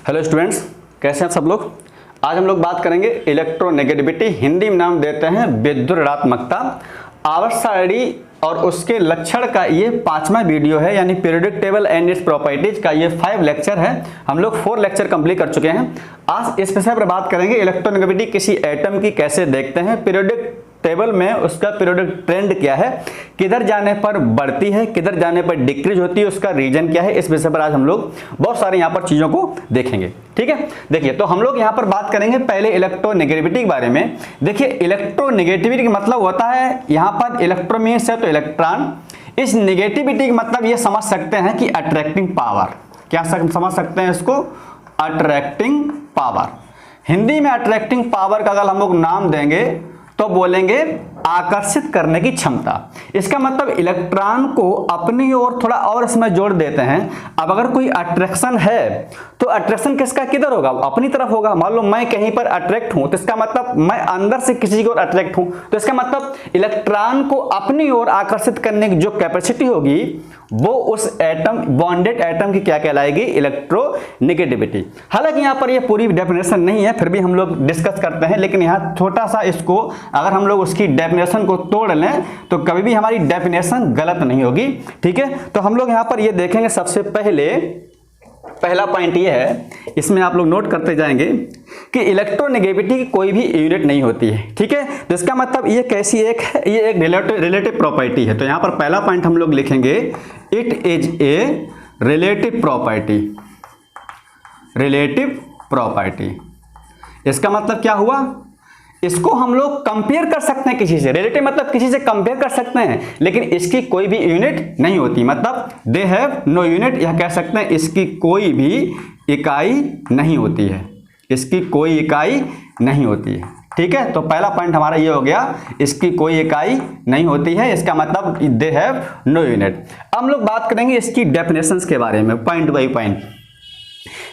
Hello students, कैसे हैं आप सब लोग। आज हम लोग बात करेंगे इलेक्ट्रोनेगेटिविटी, हिंदी में नाम देते हैं विद्युत ऋणात्मकता, आवर्त सारणी और उसके लक्षण का ये 5वां वीडियो है, यानी periodic table and its properties का ये 5 लेक्चर है। हम लोग 4 लेक्चर कंप्लीट कर चुके हैं। आज इस विषय पर बात करेंगे इलेक्ट्रोनेगेटिविटी किसी एटम की कैसे देखते हैं, पीरियोडिक टेबल में उसका पीरियोडिक ट्रेंड क्या है, किधर जाने पर बढ़ती है, किधर जाने पर डिक्रीज होती है, उसका रीजन क्या है। इस विषय पर आज हम लोग बहुत सारे यहाँ पर चीजों को देखेंगे। ठीक है, देखिए तो हम लोग यहाँ पर बात करेंगे पहले इलेक्ट्रोनेगेटिविटी के बारे में। देखिए इलेक्ट्रोनेगेटिविटी का मतलब होता है, यहाँ पर इलेक्ट्रो मीन्स है तो इलेक्ट्रॉन, इस नेगेटिविटी का मतलब ये समझ सकते हैं कि अट्रैक्टिंग पावर। क्या समझ सकते हैं इसको? Attracting power. हिंदी में अट्रैक्टिंग पावर का अगर हम लोग नाम देंगे तो बोलेंगे आकर्षित करने की क्षमता। इसका मतलब इलेक्ट्रॉन को अपनी ओर थोड़ा और इसमें जोड़ देते हैं। अब अगर कोई अट्रैक्शन है तो अट्रैक्शन किसका किधर होगा? अपनी तरफ होगा। मान लो मैं कहीं पर अट्रैक्ट हूं तो इसका मतलब मैं अंदर से किसी की ओर अट्रैक्ट हूं, तो इसका मतलब इलेक्ट्रॉन को अपनी ओर आकर्षित करने की जो कैपेसिटी होगी वो उस एटम, बॉन्डेड एटम की क्या कहलाएगी? इलेक्ट्रोनेगेटिविटी। हालांकि यहाँ पर ये पूरी डेफिनेशन नहीं है, फिर भी हम लोग डिस्कस करते हैं, लेकिन यहाँ छोटा सा इसको अगर हम लोग उसकी डेफिनेशन को तोड़ लें तो कभी भी हमारी डेफिनेशन गलत नहीं होगी। ठीक है, तो हम लोग यहाँ पर ये देखेंगे। सबसे पहला पॉइंट ये है, इसमें आप लोग नोट करते जाएंगे कि इलेक्ट्रोनेगेटिविटी की कोई भी यूनिट नहीं होती है। ठीक है, तो इसका मतलब ये कैसी एक है? ये एक रिलेटिव प्रॉपर्टी है। तो यहाँ पर पहला पॉइंट हम लोग लिखेंगे, it is a relative property. Relative property इसका मतलब क्या हुआ? इसको हम लोग कंपेयर कर सकते हैं किसी से। रिलेटिव मतलब किसी से कंपेयर कर सकते हैं, लेकिन इसकी कोई भी यूनिट नहीं होती। मतलब दे हैव नो यूनिट, यह कह सकते हैं इसकी कोई भी इकाई नहीं होती है। इसकी कोई इकाई नहीं होती है। ठीक है, तो पहला पॉइंट हमारा ये हो गया, इसकी कोई इकाई नहीं होती है, इसका मतलब दे हैव नो यूनिट। अब हम लोग बात करेंगे इसकी डेफिनेशंस के बारे में, पॉइंट बाई पॉइंट।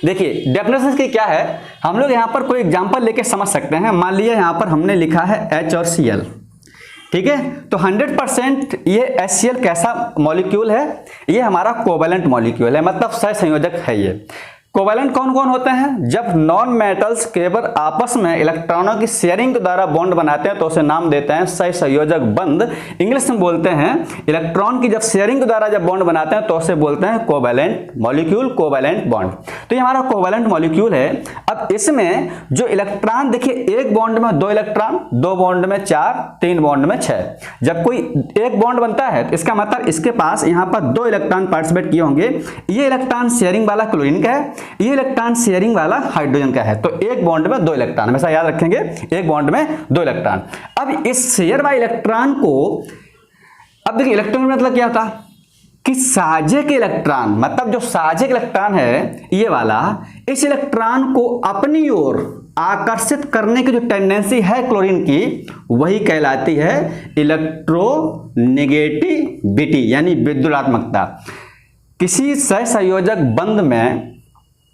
देखिए डेफिनेशन की क्या है, हम लोग यहाँ पर कोई एग्जांपल लेके समझ सकते हैं। मान लिया यहाँ पर हमने लिखा है H और Cl। ठीक है, तो 100% ये HCl कैसा मॉलिक्यूल है? ये हमारा कोवैलेंट मॉलिक्यूल है, मतलब सहसंयोजक है। ये कोवैलेंट कौन कौन होते हैं? जब नॉन मेटल्स केवल आपस में इलेक्ट्रॉनों की शेयरिंग के द्वारा बॉन्ड बनाते हैं तो उसे नाम देते हैं सहसंयोजक बंध। इंग्लिश में बोलते हैं इलेक्ट्रॉन की जब शेयरिंग के द्वारा जब बॉन्ड बनाते हैं तो उसे बोलते हैं कोवैलेंट मॉलिक्यूल, कोवैलेंट बॉन्ड। तो ये हमारा कोवैलेंट मॉलिक्यूल है। अब इसमें जो इलेक्ट्रॉन, देखिए एक बॉन्ड में 2 इलेक्ट्रॉन, 2 बॉन्ड में 4, 3 बॉन्ड में 6। जब कोई एक बॉन्ड बनता है तो इसका मतलब इसके पास यहाँ पर 2 इलेक्ट्रॉन पार्टिसिपेट किए होंगे। ये इलेक्ट्रॉन शेयरिंग वाला क्लोरीन का है, ये इलेक्ट्रॉन शेयरिंग वाला हाइड्रोजन का है। तो एक बॉन्ड में 2 इलेक्ट्रॉन, हमेशा याद रखेंगे, एक बॉन्ड में 2 इलेक्ट्रॉन। अब इस शेयर वाले इलेक्ट्रॉन को, अब देखिए इलेक्ट्रॉन मतलब क्या होता कि साझेक इलेक्ट्रॉन, मतलब जो साझेक इलेक्ट्रॉन है ये वाला, इस इलेक्ट्रॉन को अपनी ओर आकर्षित करने की जो टेंडेंसी है क्लोरीन की, वही कहलाती है इलेक्ट्रोनेगेटिविटी, यानी विद्युदात्मकता। किसी सहसंयोजक बंध में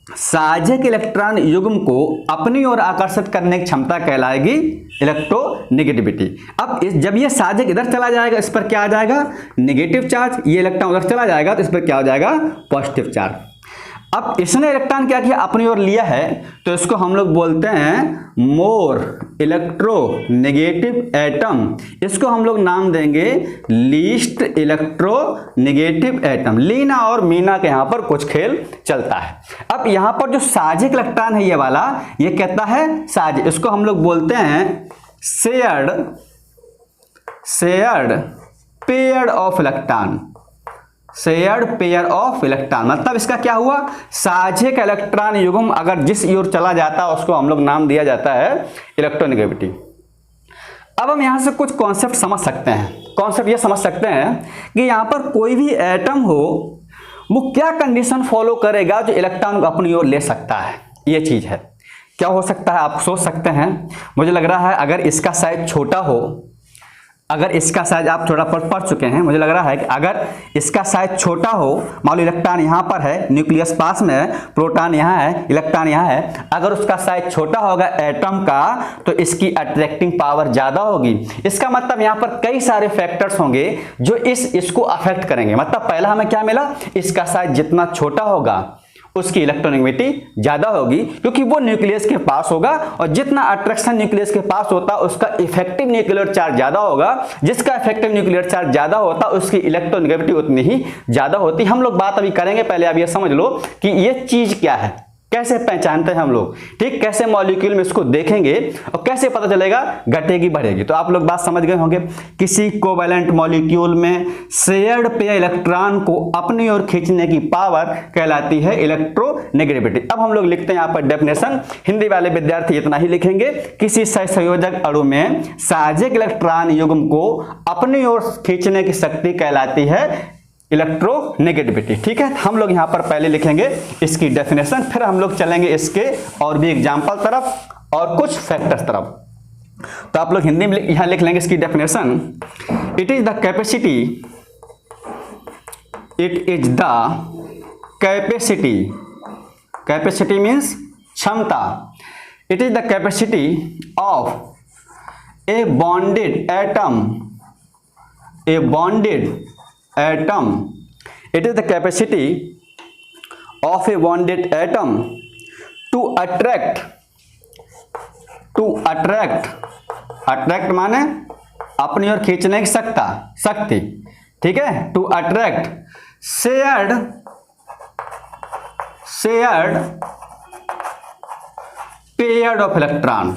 साझेक इलेक्ट्रॉन युग्म को अपनी ओर आकर्षित करने की क्षमता कहलाएगी इलेक्ट्रोनेगेटिविटी। अब जब ये साझेक इधर चला जाएगा, इस पर क्या आ जाएगा? Negative charge. ये इलेक्ट्रॉन उधर चला जाएगा तो इस पर क्या हो जाएगा? Positive charge. अब इसने इलेक्ट्रॉन क्या किया? अपनी ओर लिया है, तो इसको हम लोग बोलते हैं मोर इलेक्ट्रोनेगेटिव एटम। इसको हम लोग नाम देंगे लीस्ट इलेक्ट्रोनेगेटिव एटम। लीना और मीना के यहां पर कुछ खेल चलता है। अब यहां पर जो साझेक इलेक्ट्रॉन है ये वाला, ये कहता है साझेक, इसको हम लोग बोलते हैं shared pair of electron. Shared pair of electron मतलब इसका क्या हुआ? साझेक इलेक्ट्रॉन युग्म अगर जिस ओर चला जाता है उसको हम लोग नाम दिया जाता है इलेक्ट्रोनेगेटिविटी। अब हम यहां से कुछ कॉन्सेप्ट समझ सकते हैं। कॉन्सेप्ट ये समझ सकते हैं कि यहां पर कोई भी एटम हो वो क्या कंडीशन फॉलो करेगा जो इलेक्ट्रॉन को अपनी ओर ले सकता है। ये चीज है, क्या हो सकता है आप सोच सकते हैं। मुझे लग रहा है अगर इसका साइज छोटा हो, अगर इसका साइज आप थोड़ा पढ़ चुके हैं, मुझे लग रहा है कि अगर इसका साइज छोटा हो, मान लो इलेक्ट्रॉन यहाँ पर है, न्यूक्लियस पास में है, प्रोटॉन यहाँ है, इलेक्ट्रॉन यहाँ है, अगर उसका साइज छोटा होगा एटम का तो इसकी अट्रैक्टिंग पावर ज्यादा होगी। इसका मतलब यहाँ पर कई सारे फैक्टर्स होंगे जो इसको अफेक्ट करेंगे। मतलब पहला हमें क्या मिला, इसका साइज जितना छोटा होगा उसकी इलेक्ट्रोनेगेटिविटी ज्यादा होगी, क्योंकि वो न्यूक्लियस के पास होगा, और जितना अट्रैक्शन न्यूक्लियस के पास होता उसका इफेक्टिव न्यूक्लियर चार्ज ज्यादा होगा, जिसका इफेक्टिव न्यूक्लियर चार्ज ज्यादा होता उसकी इलेक्ट्रोनेगेटिविटी उतनी ही ज्यादा होती। हम लोग बात अभी करेंगे, पहले आप ये समझ लो कि ये चीज क्या है, कैसे पहचानते हैं हम लोग, ठीक, कैसे मॉलिक्यूल में इसको देखेंगे और कैसे पता चलेगा घटेगी बढ़ेगी। तो आप लोग बात समझ गए होंगे, किसी कोवैलेंट मॉलिक्यूल में शेयर्ड पेयर इलेक्ट्रॉन को अपनी ओर खींचने की पावर कहलाती है इलेक्ट्रोनेगेटिविटी। अब हम लोग लिखते हैं यहाँ पर डेफिनेशन, हिंदी वाले विद्यार्थी इतना ही लिखेंगे, किसी सहसंयोजक अणु में साहायक इलेक्ट्रॉन युग्म को अपनी ओर खींचने की शक्ति कहलाती है इलेक्ट्रोनेगेटिविटी। ठीक है, हम लोग यहां पर पहले लिखेंगे इसकी डेफिनेशन, फिर हम लोग चलेंगे इसके और भी एग्जांपल तरफ और कुछ फैक्टर्स तरफ। तो आप लोग हिंदी में यहां लिख लेंगे इसकी definition, it is the capacity, it is the capacity, capacity means क्षमता, it is the capacity of a bonded atom, a bonded atom, it is the capacity of a bonded atom to attract, attract माने अपनी ओर खींचने की शक्ति, ठीक है, to attract shared pair of electron,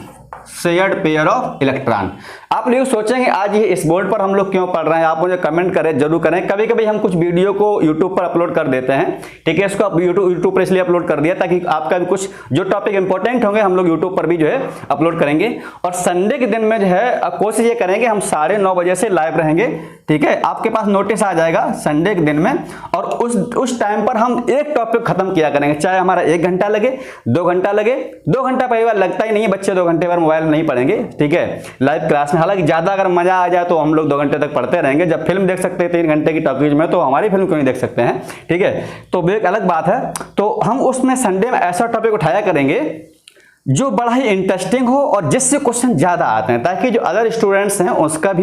shared pair of electron. आप लोग सोचेंगे आज ये इस बोर्ड पर हम लोग क्यों पढ़ रहे हैं, आप मुझे कमेंट करें, जरूर करें। कभी कभी हम कुछ वीडियो को यूट्यूब पर अपलोड कर देते हैं, ठीक है, इसको आप यूट्यूब पर इसलिए अपलोड कर दिया ताकि आपका भी कुछ जो टॉपिक इंपॉर्टेंट होंगे हम लोग यूट्यूब पर भी जो है अपलोड करेंगे। और संडे के दिन में जो है कोशिश ये करेंगे हम 9:30 बजे से लाइव रहेंगे, ठीक है, आपके पास नोटिस आ जाएगा संडे के दिन में, और उस टाइम पर हम एक टॉपिक खत्म किया करेंगे, चाहे हमारा 1 घंटा लगे 2 घंटा लगे। 2 घंटा पहली बार लगता ही नहीं है, बच्चे 2 घंटे बार मोबाइल नहीं पढ़ेंगे, ठीक है, लाइव क्लास में। हालांकि ज्यादा अगर मजा आ जाए तो हम लोग 2 घंटे तक पढ़ते रहेंगे। जब फिल्म देख सकते हैं 3 घंटे की टॉकीज में, तो हमारी फिल्म क्यों नहीं देख सकते हैं, ठीक है, तो वो एक अलग बात है। तो हम उसमें संडे में ऐसा टॉपिक उठाया करेंगे जो बड़ा ही इंटरेस्टिंग हो और जिससे क्वेश्चन ज्यादा आते हैं, ताकि जो अदर स्टूडेंट्स हैं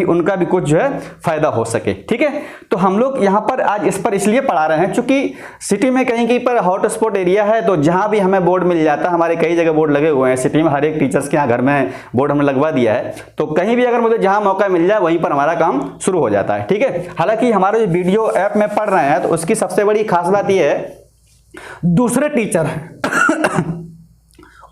उनका भी कुछ जो है फायदा हो सके, ठीक है। तो हम लोग यहाँ पर आज इस पर इसलिए पढ़ा रहे हैं क्योंकि सिटी में कहीं कहीं पर हॉट स्पॉट एरिया है, तो जहाँ भी हमें बोर्ड मिल जाता है, हमारे कई जगह बोर्ड लगे हुए हैं सिटी में, हर एक टीचर्स के यहाँ घर में बोर्ड हमने लगवा दिया है, तो कहीं भी अगर मुझे जहाँ मौका मिल जाए वहीं पर हमारा काम शुरू हो जाता है, ठीक है। हालांकि हमारे जो वीडियो ऐप में पढ़ रहे हैं तो उसकी सबसे बड़ी खास बात यह है, दूसरे टीचर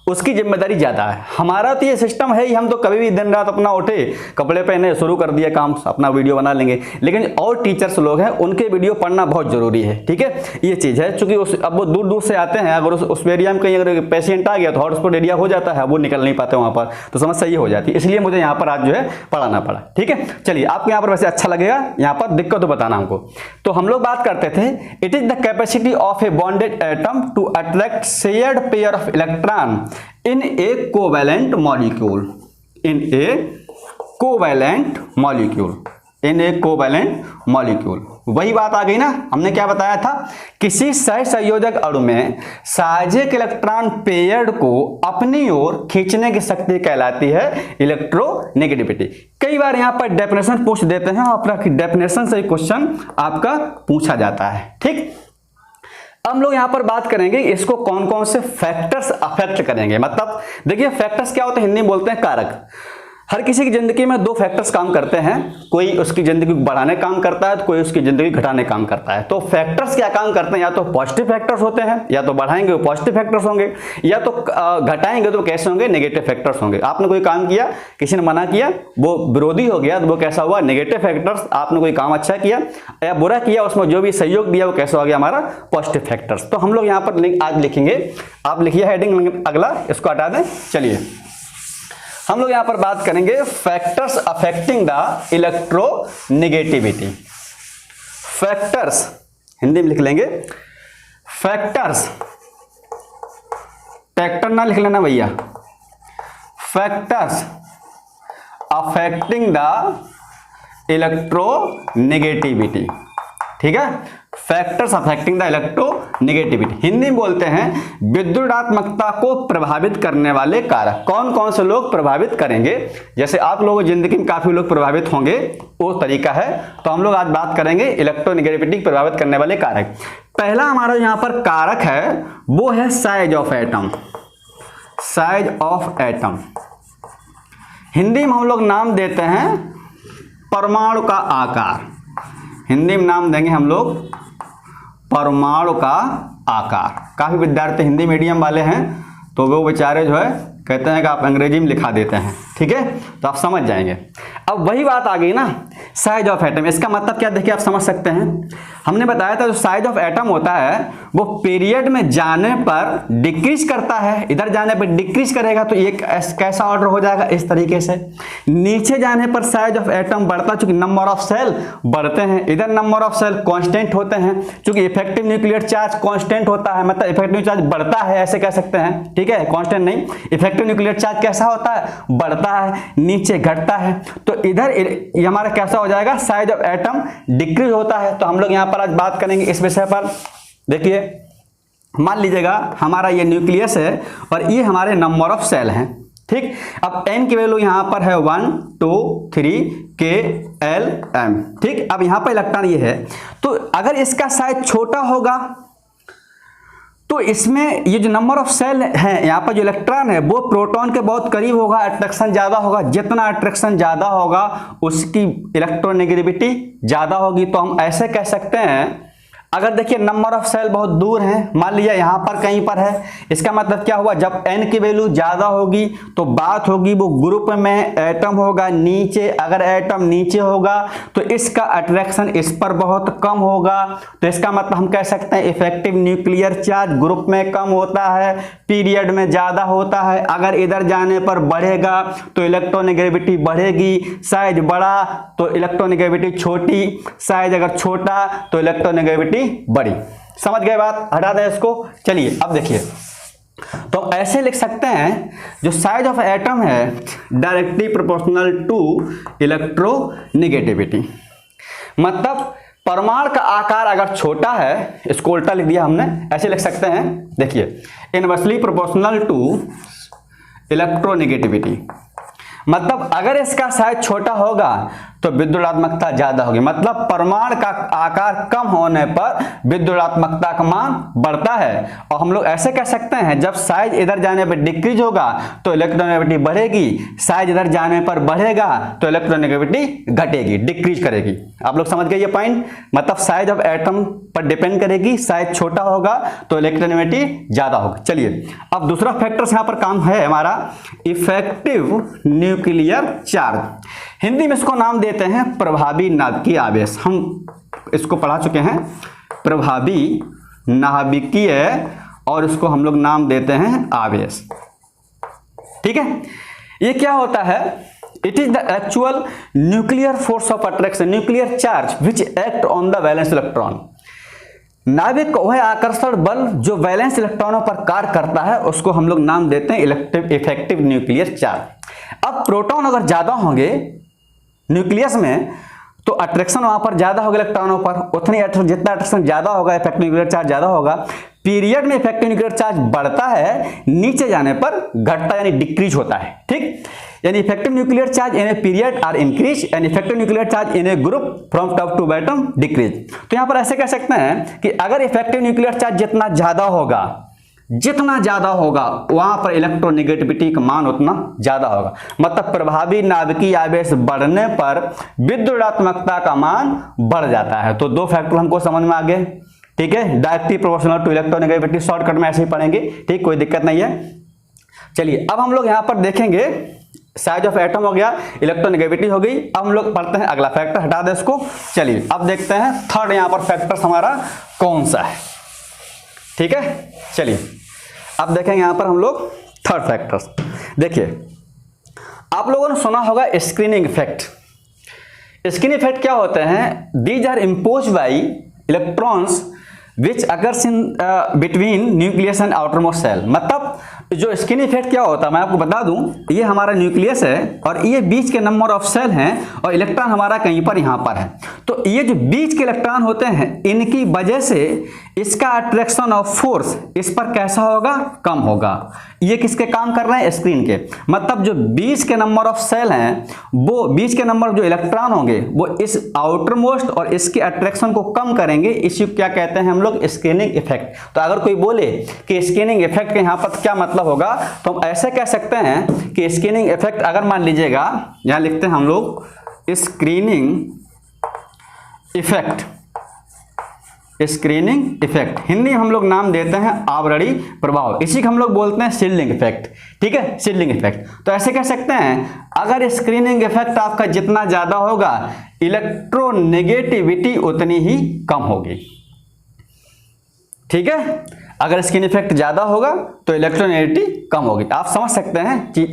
उसकी जिम्मेदारी ज्यादा है। हमारा तो ये सिस्टम है ही, हम तो कभी भी दिन रात अपना उठे, कपड़े पहने, शुरू कर दिया काम, अपना वीडियो बना लेंगे। लेकिन और टीचर्स लोग हैं, उनके वीडियो पढ़ना बहुत जरूरी है, ठीक है, ये चीज है। चूंकि अब वो दूर दूर से आते हैं, अगर उस एरिया में कहीं अगर पेशेंट आ गया तो हॉटस्पॉट एरिया हो जाता है, वो निकल नहीं पाते वहां पर, तो समस्या ये हो जाती है। इसलिए मुझे यहाँ पर आज जो है पढ़ाना पड़ा, ठीक है। चलिए, आपको यहाँ पर वैसे अच्छा लगेगा, यहाँ पर दिक्कत तो बताना हमको। तो हम लोग बात करते थे, it is the capacity of a bonded atom to attract shared pair of electron in a covalent molecule, in a covalent molecule, in a covalent molecule। वही बात आ गई ना, हमने क्या बताया था, किसी सहसंयोजक अणु में साहायक इलेक्ट्रॉन पेयर को अपनी ओर खींचने की शक्ति कहलाती है इलेक्ट्रोनेगेटिविटी। कई बार यहाँ पर डेफिनेशन पूछ देते हैं, आपका डेफिनेशन से क्वेश्चन आपका पूछा जाता है, ठीक। हम लोग यहां पर बात करेंगे इसको कौन कौन से फैक्टर्स अफेक्ट करेंगे। मतलब देखिए, फैक्टर्स क्या होते हैं, हिंदी में बोलते हैं कारक। हर किसी की जिंदगी में 2 फैक्टर्स काम करते हैं, कोई उसकी जिंदगी को बढ़ाने काम करता है, तो कोई उसकी जिंदगी घटाने काम करता है। तो फैक्टर्स क्या काम करते हैं, या तो पॉजिटिव फैक्टर्स होते हैं, या तो बढ़ाएंगे वो पॉजिटिव फैक्टर्स होंगे, या तो घटाएंगे तो कैसे होंगे, नेगेटिव फैक्टर्स होंगे। आपने कोई काम किया, किसी ने मना किया, वो विरोधी हो गया, तो वो कैसा हुआ, नेगेटिव फैक्टर्स। आपने कोई काम अच्छा किया या बुरा किया, उसमें जो भी सहयोग दिया वो कैसा हो गया, हमारा पॉजिटिव फैक्टर्स। तो हम लोग यहाँ पर आज लिखेंगे, आप लिखिए हेडिंग अगला, इसको हटा दें। चलिए, हम लोग यहां पर बात करेंगे factors affecting the electronegativity. Factors Hindi में लिख लेंगे, फैक्टर्स, फैक्टर ना लिख लेना भैया, फैक्टर्स अफेक्टिंग द इलेक्ट्रोनेगेटिविटी, ठीक है। Factors affecting the electronegativity, Hindi में बोलते हैं विद्युदात्मकता को प्रभावित करने वाले कारक। कौन कौन से लोग प्रभावित करेंगे, जैसे आप लोगों की जिंदगी में काफी लोग प्रभावित होंगे, वो तरीका है। तो हम लोग आज बात करेंगे इलेक्ट्रोनेगेटिविटी प्रभावित करने वाले कारक। पहला हमारा यहाँ पर कारक है वो है size of atom. Size of atom Hindi में हम लोग नाम देते हैं परमाणु का आकार। हिंदी में नाम देंगे हम लोग परमाणु का आकार। काफी विद्यार्थी हिंदी मीडियम वाले हैं तो वो बेचारे जो है कहते हैं कि आप अंग्रेजी में लिखा देते हैं, ठीक है, तो आप समझ जाएंगे। अब वही बात आ गई ना, साइज ऑफ एटम। इसका मतलब क्या, देखिए आप समझ सकते हैं। हमने बताया था जो साइज ऑफ एटम होता है वो पीरियड में जाने पर डिक्रीज करता है। इधर जाने पर डिक्रीज करेगा तो ये कैसा ऑर्डर हो जाएगा, इस तरीके से। नीचे जाने पर साइज ऑफ एटम बढ़ता, चूंकि नंबर ऑफ सेल बढ़ते हैं। इधर नंबर ऑफ सेल कांस्टेंट होते हैं, चूंकि इफेक्टिव न्यूक्लियर चार्ज कांस्टेंट होता है, मतलब इफेक्टिव चार्ज बढ़ता है, ऐसे कह सकते हैं, ठीक है, कांस्टेंट नहीं। इफेक्टिव न्यूक्लियर चार्ज कैसा होता है, बढ़ता है, नीचे घटता है। तो इधर ये हमारा कैसा हो जाएगा, साइज ऑफ एटम डिक्रीज होता है। तो हम लोग यहां पर आज बात करेंगे इस विषय पर। देखिए मान लीजिएगा हमारा ये न्यूक्लियस है और ये हमारे नंबर ऑफ सेल हैं, ठीक। अब n की वैल्यू यहां पर है 1 2 3 K L M, ठीक। अब यहां पर इलेक्ट्रॉन ये है, तो अगर इसका साइज छोटा होगा तो इसमें ये जो नंबर ऑफ सेल है, यहाँ पर जो इलेक्ट्रॉन है वो प्रोटॉन के बहुत करीब होगा, अट्रैक्शन ज्यादा होगा। जितना अट्रैक्शन ज्यादा होगा उसकी इलेक्ट्रोनेगेटिविटी ज्यादा होगी। तो हम ऐसे कह सकते हैं, अगर देखिए नंबर ऑफ सेल बहुत दूर है, मान लीजिए यहां पर कहीं पर है, इसका मतलब क्या हुआ, जब n की वैल्यू ज्यादा होगी तो बात होगी वो ग्रुप में एटम होगा नीचे। अगर एटम नीचे होगा तो इसका अट्रैक्शन इस पर बहुत कम होगा। तो इसका मतलब हम कह सकते हैं इफेक्टिव न्यूक्लियर चार्ज ग्रुप में कम होता है, पीरियड में ज्यादा होता है। अगर इधर जाने पर बढ़ेगा तो इलेक्ट्रोनेगेटिविटी बढ़ेगी, साइज बढ़ा तो इलेक्ट्रोनेगेटिविटी छोटी, साइज अगर छोटा तो इलेक्ट्रोनेगेटिविटी बड़ी। समझ गए बात, हटा दें इसको। चलिए अब देखिए, तो ऐसे लिख सकते हैं जो साइज ऑफ एटम है डायरेक्टली प्रोपोर्शनल टू इलेक्ट्रोनेगेटिविटी। मतलब परमाणु का आकार अगर छोटा है, इसको उल्टा लिख दिया हमने, ऐसे लिख सकते हैं। देखिए इनवर्सली प्रोपोर्शनल टू इलेक्ट्रोनेगेटिविटी, मतलब अगर इसका साइज छोटा होगा तो विद्युदात्मकता ज्यादा होगी। मतलब परमाणु का आकार कम होने पर विद्युदात्मकता का मान बढ़ता है। और हम लोग ऐसे कह सकते हैं जब साइज इधर जाने पर डिक्रीज होगा तो इलेक्ट्रोनेगेटिविटी बढ़ेगी, साइज इधर जाने पर बढ़ेगा तो इलेक्ट्रोनेगेटिविटी घटेगी, डिक्रीज करेगी। आप लोग समझ गए ये पॉइंट। मतलब साइज ऑफ एटम पर डिपेंड करेगी, साइज छोटा होगा तो इलेक्ट्रोनेगेटिविटी ज्यादा होगा। चलिए अब दूसरा फैक्टर यहां पर काम है हमारा इफेक्टिव न्यूक्लियर चार्ज। हिंदी में इसको नाम देते हैं प्रभावी नाभिकीय आवेश। हम इसको पढ़ा चुके हैं, प्रभावी नाभिकीय, और इसको हम लोग नाम देते हैं आवेश, ठीक है। ये क्या होता है, it is the actual nuclear force of attraction, nuclear charge which act on the valence electron. नाभिक वह आकर्षण बल जो वैलेंस इलेक्ट्रॉनों पर कार्य करता है, उसको हम लोग नाम देते हैं इफेक्टिव न्यूक्लियर चार्ज। अब प्रोटॉन अगर ज्यादा होंगे न्यूक्लियस में तो अट्रैक्शन वहां पर ज्यादा होगा इलेक्ट्रॉनों पर, उतनी जितना अट्रैक्शन ज्यादा होगा इफेक्टिव न्यूक्लियर चार्ज ज्यादा होगा। पीरियड में इफेक्टिव न्यूक्लियर चार्ज बढ़ता है, नीचे जाने पर घटता यानी डिक्रीज होता है, ठीक। यानी effective nuclear charge in a period are increase and effective nuclear charge in a group from top to bottom decrease. तो यहां पर ऐसे कह सकते हैं कि अगर इफेक्टिव न्यूक्लियर चार्ज जितना ज्यादा होगा वहां पर इलेक्ट्रोनेगेटिविटी का मान उतना ज्यादा होगा। मतलब प्रभावी नाभिकीय आवेश बढ़ने पर विद्युदात्मकता का मान बढ़ जाता है। तो दो फैक्टर हमको समझ में आ गए, ठीक है। Directly proportional to electronegativity shortcut में ऐसे ही पढ़ेंगे, ठीक, कोई दिक्कत नहीं है। चलिए अब हम लोग यहां पर देखेंगे साइज ऑफ एटम हो गया, इलेक्ट्रोनेगेटिविटी हो गई। अब हम लोग पढ़ते हैं अगला फैक्टर, हटा दे इसको। चलिए अब देखते हैं थर्ड यहां पर फैक्टर हमारा कौन सा है, ठीक है। चलिए अब देखेंगे यहां पर हम लोग थर्ड फैक्टर्स। देखिए आप लोगों ने सुना होगा स्क्रीनिंग इफेक्ट। स्क्रीनिंग इफेक्ट क्या होते हैं, these are impose by electrons which occurs in between nucleus and outermost shell. मतलब जो स्किन इफेक्ट क्या होता है मैं आपको बता दूं, ये हमारा न्यूक्लियस है और ये बीच के नंबर ऑफ सेल हैं और इलेक्ट्रॉन हमारा कहीं पर यहाँ पर है। तो ये जो बीच के इलेक्ट्रॉन होते हैं इनकी वजह से इसका अट्रैक्शन ऑफ फोर्स इस पर कैसा होगा, कम होगा। ये किसके काम कर रहे हैं, स्क्रीन के। मतलब जो बीच के नंबर ऑफ सेल हैं वो बीच के नंबर जो इलेक्ट्रॉन होंगे वो इस आउटर मोस्ट और इसके अट्रैक्शन को कम करेंगे। इसी क्या कहते हैं हम लोग, स्क्रीनिंग इफेक्ट। तो अगर कोई बोले कि स्क्रीनिंग इफेक्ट के यहाँ पर क्या मतलब होगा, तो हम ऐसे कह सकते हैं कि स्क्रीनिंग इफेक्ट, अगर मान लीजिएगा यहाँ लिखते हैं हम लोग screening effect, screening effect Hindi में हम लोग नाम देते हैं आवरणी प्रभाव, इसी को हम लोग बोलते हैं शील्डिंग इफेक्ट। ठीक है, शील्डिंग इफेक्ट। तो ऐसे कह सकते हैं अगर स्क्रीनिंग इफेक्ट आपका जितना ज्यादा होगा इलेक्ट्रोनेगेटिविटी उतनी ही कम होगी। ठीक है, अगर स्किन इफेक्ट ज्यादा होगा तो इलेक्ट्रोनेगेटिविटी कम होगी। आप समझ सकते हैं कि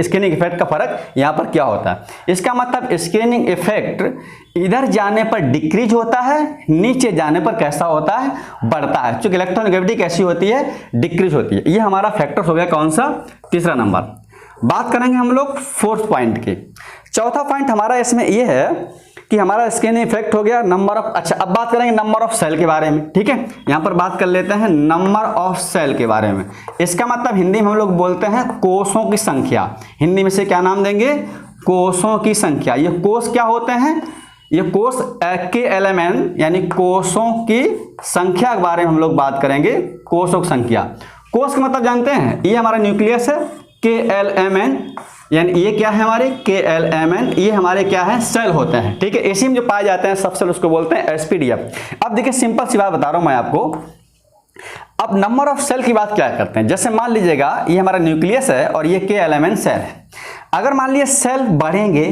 स्क्रीनिंग इफेक्ट का फर्क यहाँ पर क्या होता है। इसका मतलब स्क्रीनिंग इफेक्ट इधर जाने पर डिक्रीज होता है, नीचे जाने पर कैसा होता है, बढ़ता है। क्योंकि इलेक्ट्रोनेगेटिविटी कैसी होती है, डिक्रीज होती है। ये हमारा फैक्टर हो गया कौन सा, तीसरा नंबर। बात करेंगे हम लोग फोर्थ पॉइंट की। चौथा पॉइंट हमारा इसमें ये है कि हमारा स्किन इफेक्ट हो गया नंबर ऑफ। अच्छा, अब बात करेंगे नंबर ऑफ सेल के बारे में। ठीक है, यहां पर बात कर लेते हैं नंबर ऑफ सेल के बारे में। इसका मतलब हिंदी में हम लोग बोलते हैं कोषों की संख्या। हिंदी में से क्या नाम देंगे, कोषों की संख्या। ये कोष क्या होते हैं, ये कोष KLMN यानी कोषों की संख्या के बारे में हम लोग बात करेंगे। कोषों की संख्या, कोष का मतलब जानते हैं, ये हमारा न्यूक्लियस है KLMN, यानी ये क्या है हमारे KLMN, ये हमारे क्या है, सेल होते हैं। ठीक है, इसी में जो पाए जाते हैं सब सेल उसको बोलते हैं SPDF। अब देखिए सिंपल सी बात बता रहा हूं मैं आपको। अब नंबर ऑफ सेल की बात क्या करते हैं, जैसे मान लीजिएगा ये हमारा न्यूक्लियस है और ये KLMN सेल है। अगर मान लीजिए सेल बढ़ेंगे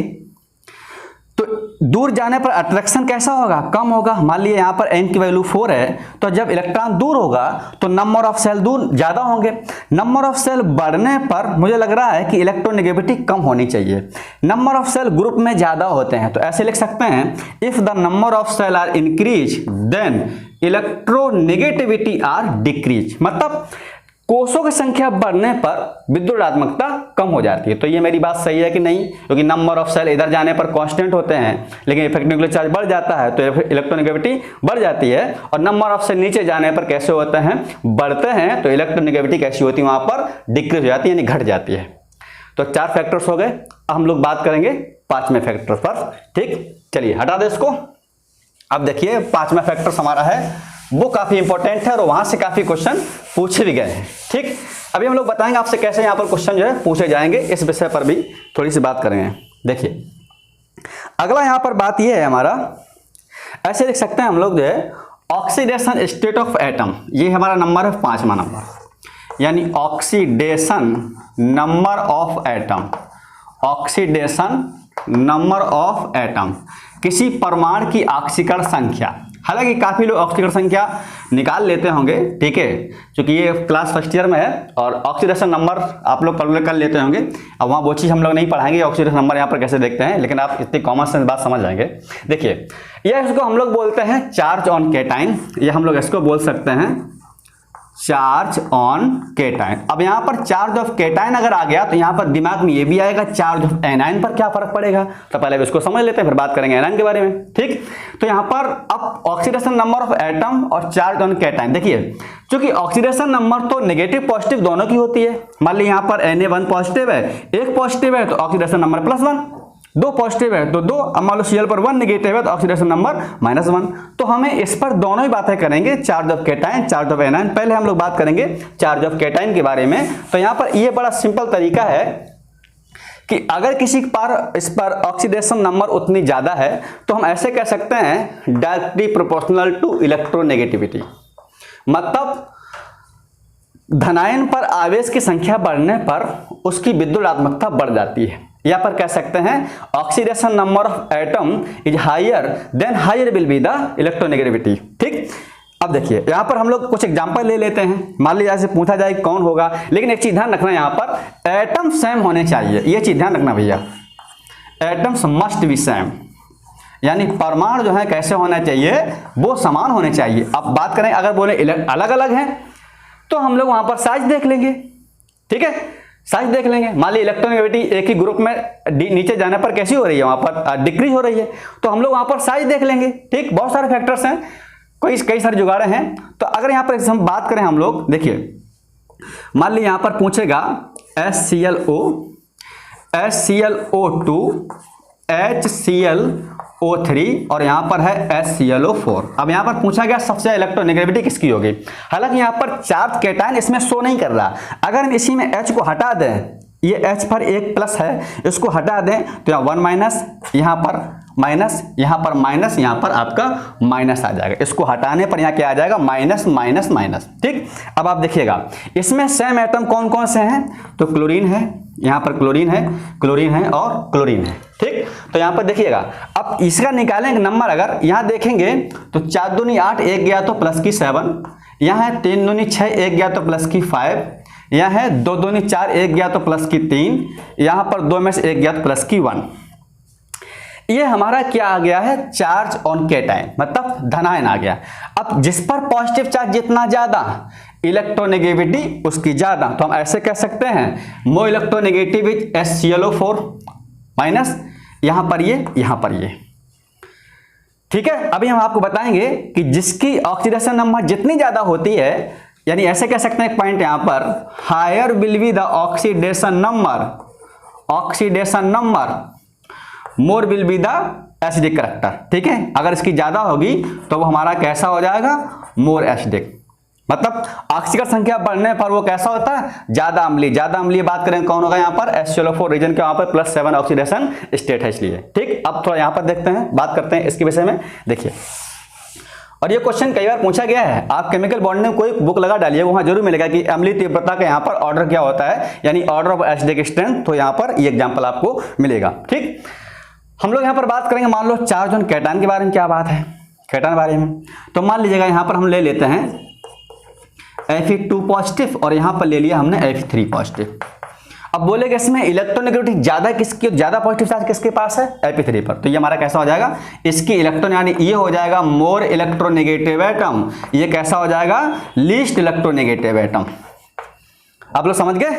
तो दूर जाने पर अट्रैक्शन कैसा होगा, कम होगा। मान लीजिए यहाँ पर n की वैल्यू 4 है, तो जब इलेक्ट्रॉन दूर होगा तो नंबर ऑफ सेल दूर ज्यादा होंगे। नंबर ऑफ सेल बढ़ने पर मुझे लग रहा है कि इलेक्ट्रोनेगेटिविटी कम होनी चाहिए। नंबर ऑफ सेल ग्रुप में ज्यादा होते हैं, तो ऐसे लिख सकते हैं if the number of shell are increase then electronegativity are decrease. मतलब कोषों की संख्या बढ़ने पर विद्युत ऋणात्मकता कम हो जाती है। तो ये मेरी बात सही है कि नहीं, क्योंकि नंबर ऑफ सेल इधर जाने पर कांस्टेंट होते हैं लेकिन इफेक्टिव न्यूक्लियर चार्ज बढ़ जाता है तो इलेक्ट्रोनेगेटिविटी बढ़ जाती है। और नंबर ऑफ सेल नीचे जाने पर कैसे होते हैं, बढ़ते हैं, तो इलेक्ट्रोनेगेटिविटी कैसी होती है, वहां पर डिक्रीज हो जाती है, यानी घट जाती है। तो 4 फैक्टर्स हो गए। अब हम लोग बात करेंगे 5वें फैक्टर पर। ठीक, चलिए हटा दे इसको। अब देखिए 5वां फैक्टर हमारा है, वो काफी इंपॉर्टेंट है और वहां से काफी क्वेश्चन पूछे भी गए हैं। ठीक, अभी हम लोग बताएंगे आपसे कैसे यहाँ पर क्वेश्चन जो है पूछे जाएंगे, इस विषय पर भी थोड़ी सी बात करेंगे। देखिए अगला यहाँ पर बात ये है हमारा, ऐसे लिख सकते हैं हम लोग जो है ऑक्सीडेशन स्टेट ऑफ एटम। ये हमारा नंबर है 5वां नंबर, यानी oxidation number of atom. Oxidation number of atom, किसी परमाणु की ऑक्सीकरण संख्या। हालांकि काफी लोग ऑक्सीकरण संख्या निकाल लेते होंगे, ठीक है, क्योंकि ये क्लास फर्स्ट ईयर में है और ऑक्सीडेशन नंबर आप लोग कैलकुलेट कर लेते होंगे। अब वहाँ वो चीज़ हम लोग नहीं पढ़ाएंगे ऑक्सीडेशन नंबर यहाँ पर कैसे देखते हैं, लेकिन आप इतनी कॉमन सेंस बात समझ जाएंगे। देखिए ये इसको हम लोग बोलते हैं चार्ज ऑन केटाइन, ये हम लोग इसको बोल सकते हैं चार्ज ऑन केटाइन। अब यहाँ पर चार्ज ऑफ केटाइन अगर आ गया तो यहाँ पर दिमाग में ये भी आएगा चार्ज ऑफ एनाइन पर क्या फर्क पड़ेगा। तो पहले इसको समझ लेते हैं फिर बात करेंगे एनाइन के बारे में। ठीक, तो यहाँ पर अब ऑक्सीडेशन नंबर ऑफ एटम और चार्ज ऑन केटाइन। देखिए क्योंकि ऑक्सीडेशन नंबर तो नेगेटिव पॉजिटिव दोनों की होती है। मान ली यहाँ पर Na1 पॉजिटिव है, एक पॉजिटिव है तो ऑक्सीडेशन नंबर +1, 2 पॉजिटिव है तो 2, अब मान लो Cl पर 1 नेगेटिव है तो ऑक्सीडेशन नंबर -1। तो हमें इस पर दोनों ही बातें करेंगे, charge of cation, charge of anion. पहले हम लोग बात करेंगे चार्ज ऑफ केटाइन के बारे में। तो यहाँ पर ये बड़ा सिंपल तरीका है कि अगर किसी पर इस पर ऑक्सीडेशन नंबर उतनी ज्यादा है तो हम ऐसे कह सकते हैं डायरेक्टली प्रोपोर्शनल टू इलेक्ट्रोनेगेटिविटी। मतलब धनायन पर आवेश की संख्या बढ़ने पर उसकी विद्युत ऋणात्मकता बढ़ जाती है। यहाँ पर कह सकते हैं oxidation number of atom is higher then higher will be the electronegativity. ठीक, अब देखिए यहाँ पर हम लोग कुछ एग्जांपल ले लेते हैं। मान लीजिए ऐसे पूछा जाए कौन होगा, लेकिन एक चीज ध्यान रखना, यहाँ पर एटम सेम होने चाहिए, ये चीज ध्यान रखना भैया, एटम्स मस्ट बी सेम, यानी परमाणु जो है कैसे होना चाहिए, वो समान होने चाहिए। अब बात करें अगर बोले अलग अलग हैं तो हम लोग वहां पर साइज देख लेंगे, ठीक है, साइज देख लेंगे। मान ली इलेक्ट्रोनेगेटिविटी एक ही ग्रुप में नीचे जाने पर कैसी हो रही है, वहां पर डिक्रीज हो रही है, तो हम लोग वहां पर साइज देख लेंगे। ठीक, बहुत सारे फैक्टर्स हैं, कई सारे जुगाड़े हैं। तो अगर यहाँ पर हम बात करें, हम लोग देखिए, मान ली यहाँ पर पूछेगा HClO, HClO2, HClO3 और यहाँ पर है HClO4। अब यहाँ पर पूछा गया सबसे इलेक्ट्रोनेगेटिविटी किसकी होगी। हालांकि यहाँ पर चार्ज कैटायन इसमें शो नहीं कर रहा। अगर हम इसी में H को हटा दें, ये H पर एक प्लस है, इसको हटा दें तो यहाँ 1 माइनस, यहाँ पर माइनस, यहाँ पर माइनस, यहाँ पर आपका माइनस आ जाएगा। इसको हटाने पर यहाँ क्या आ जाएगा, माइनस माइनस माइनस। ठीक, अब आप देखिएगा इसमें सेम एटम कौन कौन से हैं, तो क्लोरीन है, यहाँ पर क्लोरीन है, क्लोरीन है और क्लोरीन है। ठीक, तो यहाँ पर देखिएगा, अब इसका निकालेंगे नंबर। अगर यहाँ देखेंगे तो 4 दूनी 8, एक गया तो प्लस की 7, यहाँ है 3 दूनी 6, एक गया तो प्लस की 5, यहाँ है 2 दूनी 4, एक गया तो प्लस की 3, यहाँ पर 2 में से एक गया तो प्लस की 1। ये हमारा क्या आ गया है, चार्ज ऑन कैटायन, मतलब धनायन आ गया। अब जिस पर पॉजिटिव चार्ज जितना ज्यादा, इलेक्ट्रोनेगेटिविटी उसकी ज्यादा, तो हम ऐसे कह सकते हैं more electronegative is HClO4 minus, यहां पर ये, यहां पर ये। ठीक है, अभी हम आपको बताएंगे कि जिसकी ऑक्सीडेशन नंबर जितनी ज्यादा होती है, यानी ऐसे कह सकते हैं एक पॉइंट यहां पर, higher will be the oxidation number more will be the acidic character. ठीक है, अगर इसकी ज्यादा होगी तो वो हमारा कैसा हो जाएगा, मोर एसिडिक, मतलब ऑक्सीजन संख्या बढ़ने पर वो कैसा होता है, ज्यादा अम्लीय। ज्यादा अम्लीय बात करें कौन होगा, यहाँ पर HClO4 रीजन के वहां पर +7 ऑक्सीडेशन स्टेट है, इसलिए। ठीक, अब थोड़ा यहाँ पर देखते हैं, बात करते हैं इसके विषय में। देखिए, और ये क्वेश्चन कई बार पूछा गया है, आप केमिकल बॉन्डिंग में कोई बुक लगा डालिए, वहां जरूर मिलेगा कि अम्लीय तीव्रता का यहाँ पर ऑर्डर क्या होता है, यानी ऑर्डर ऑफ एसिडिक स्ट्रेंथ। तो यहाँ पर ये एग्जाम्पल आपको मिलेगा। ठीक, हम लोग यहाँ पर बात करेंगे, मान लो चार्ज ऑन कैटायन के बारे में क्या बात है, कैटायन बारे में। तो मान लीजिएगा यहाँ पर हम ले लेते हैं Fe2 पॉजिटिव और यहाँ पर ले लिया हमने Fe3 पॉजिटिव। अब बोलेगा इसमें इलेक्ट्रोनेगेटिविटी ज्यादा किसकी, ज्यादा पॉजिटिव चार्ज किसके पास है, Fe3 पर। तो ये हमारा कैसा हो जाएगा, इसकी इलेक्ट्रॉन, यानी ये हो जाएगा मोर इलेक्ट्रोनेगेटिव एटम, ये कैसा हो जाएगा, लीस्ट इलेक्ट्रोनेगेटिव एटम। आप लोग समझ गए।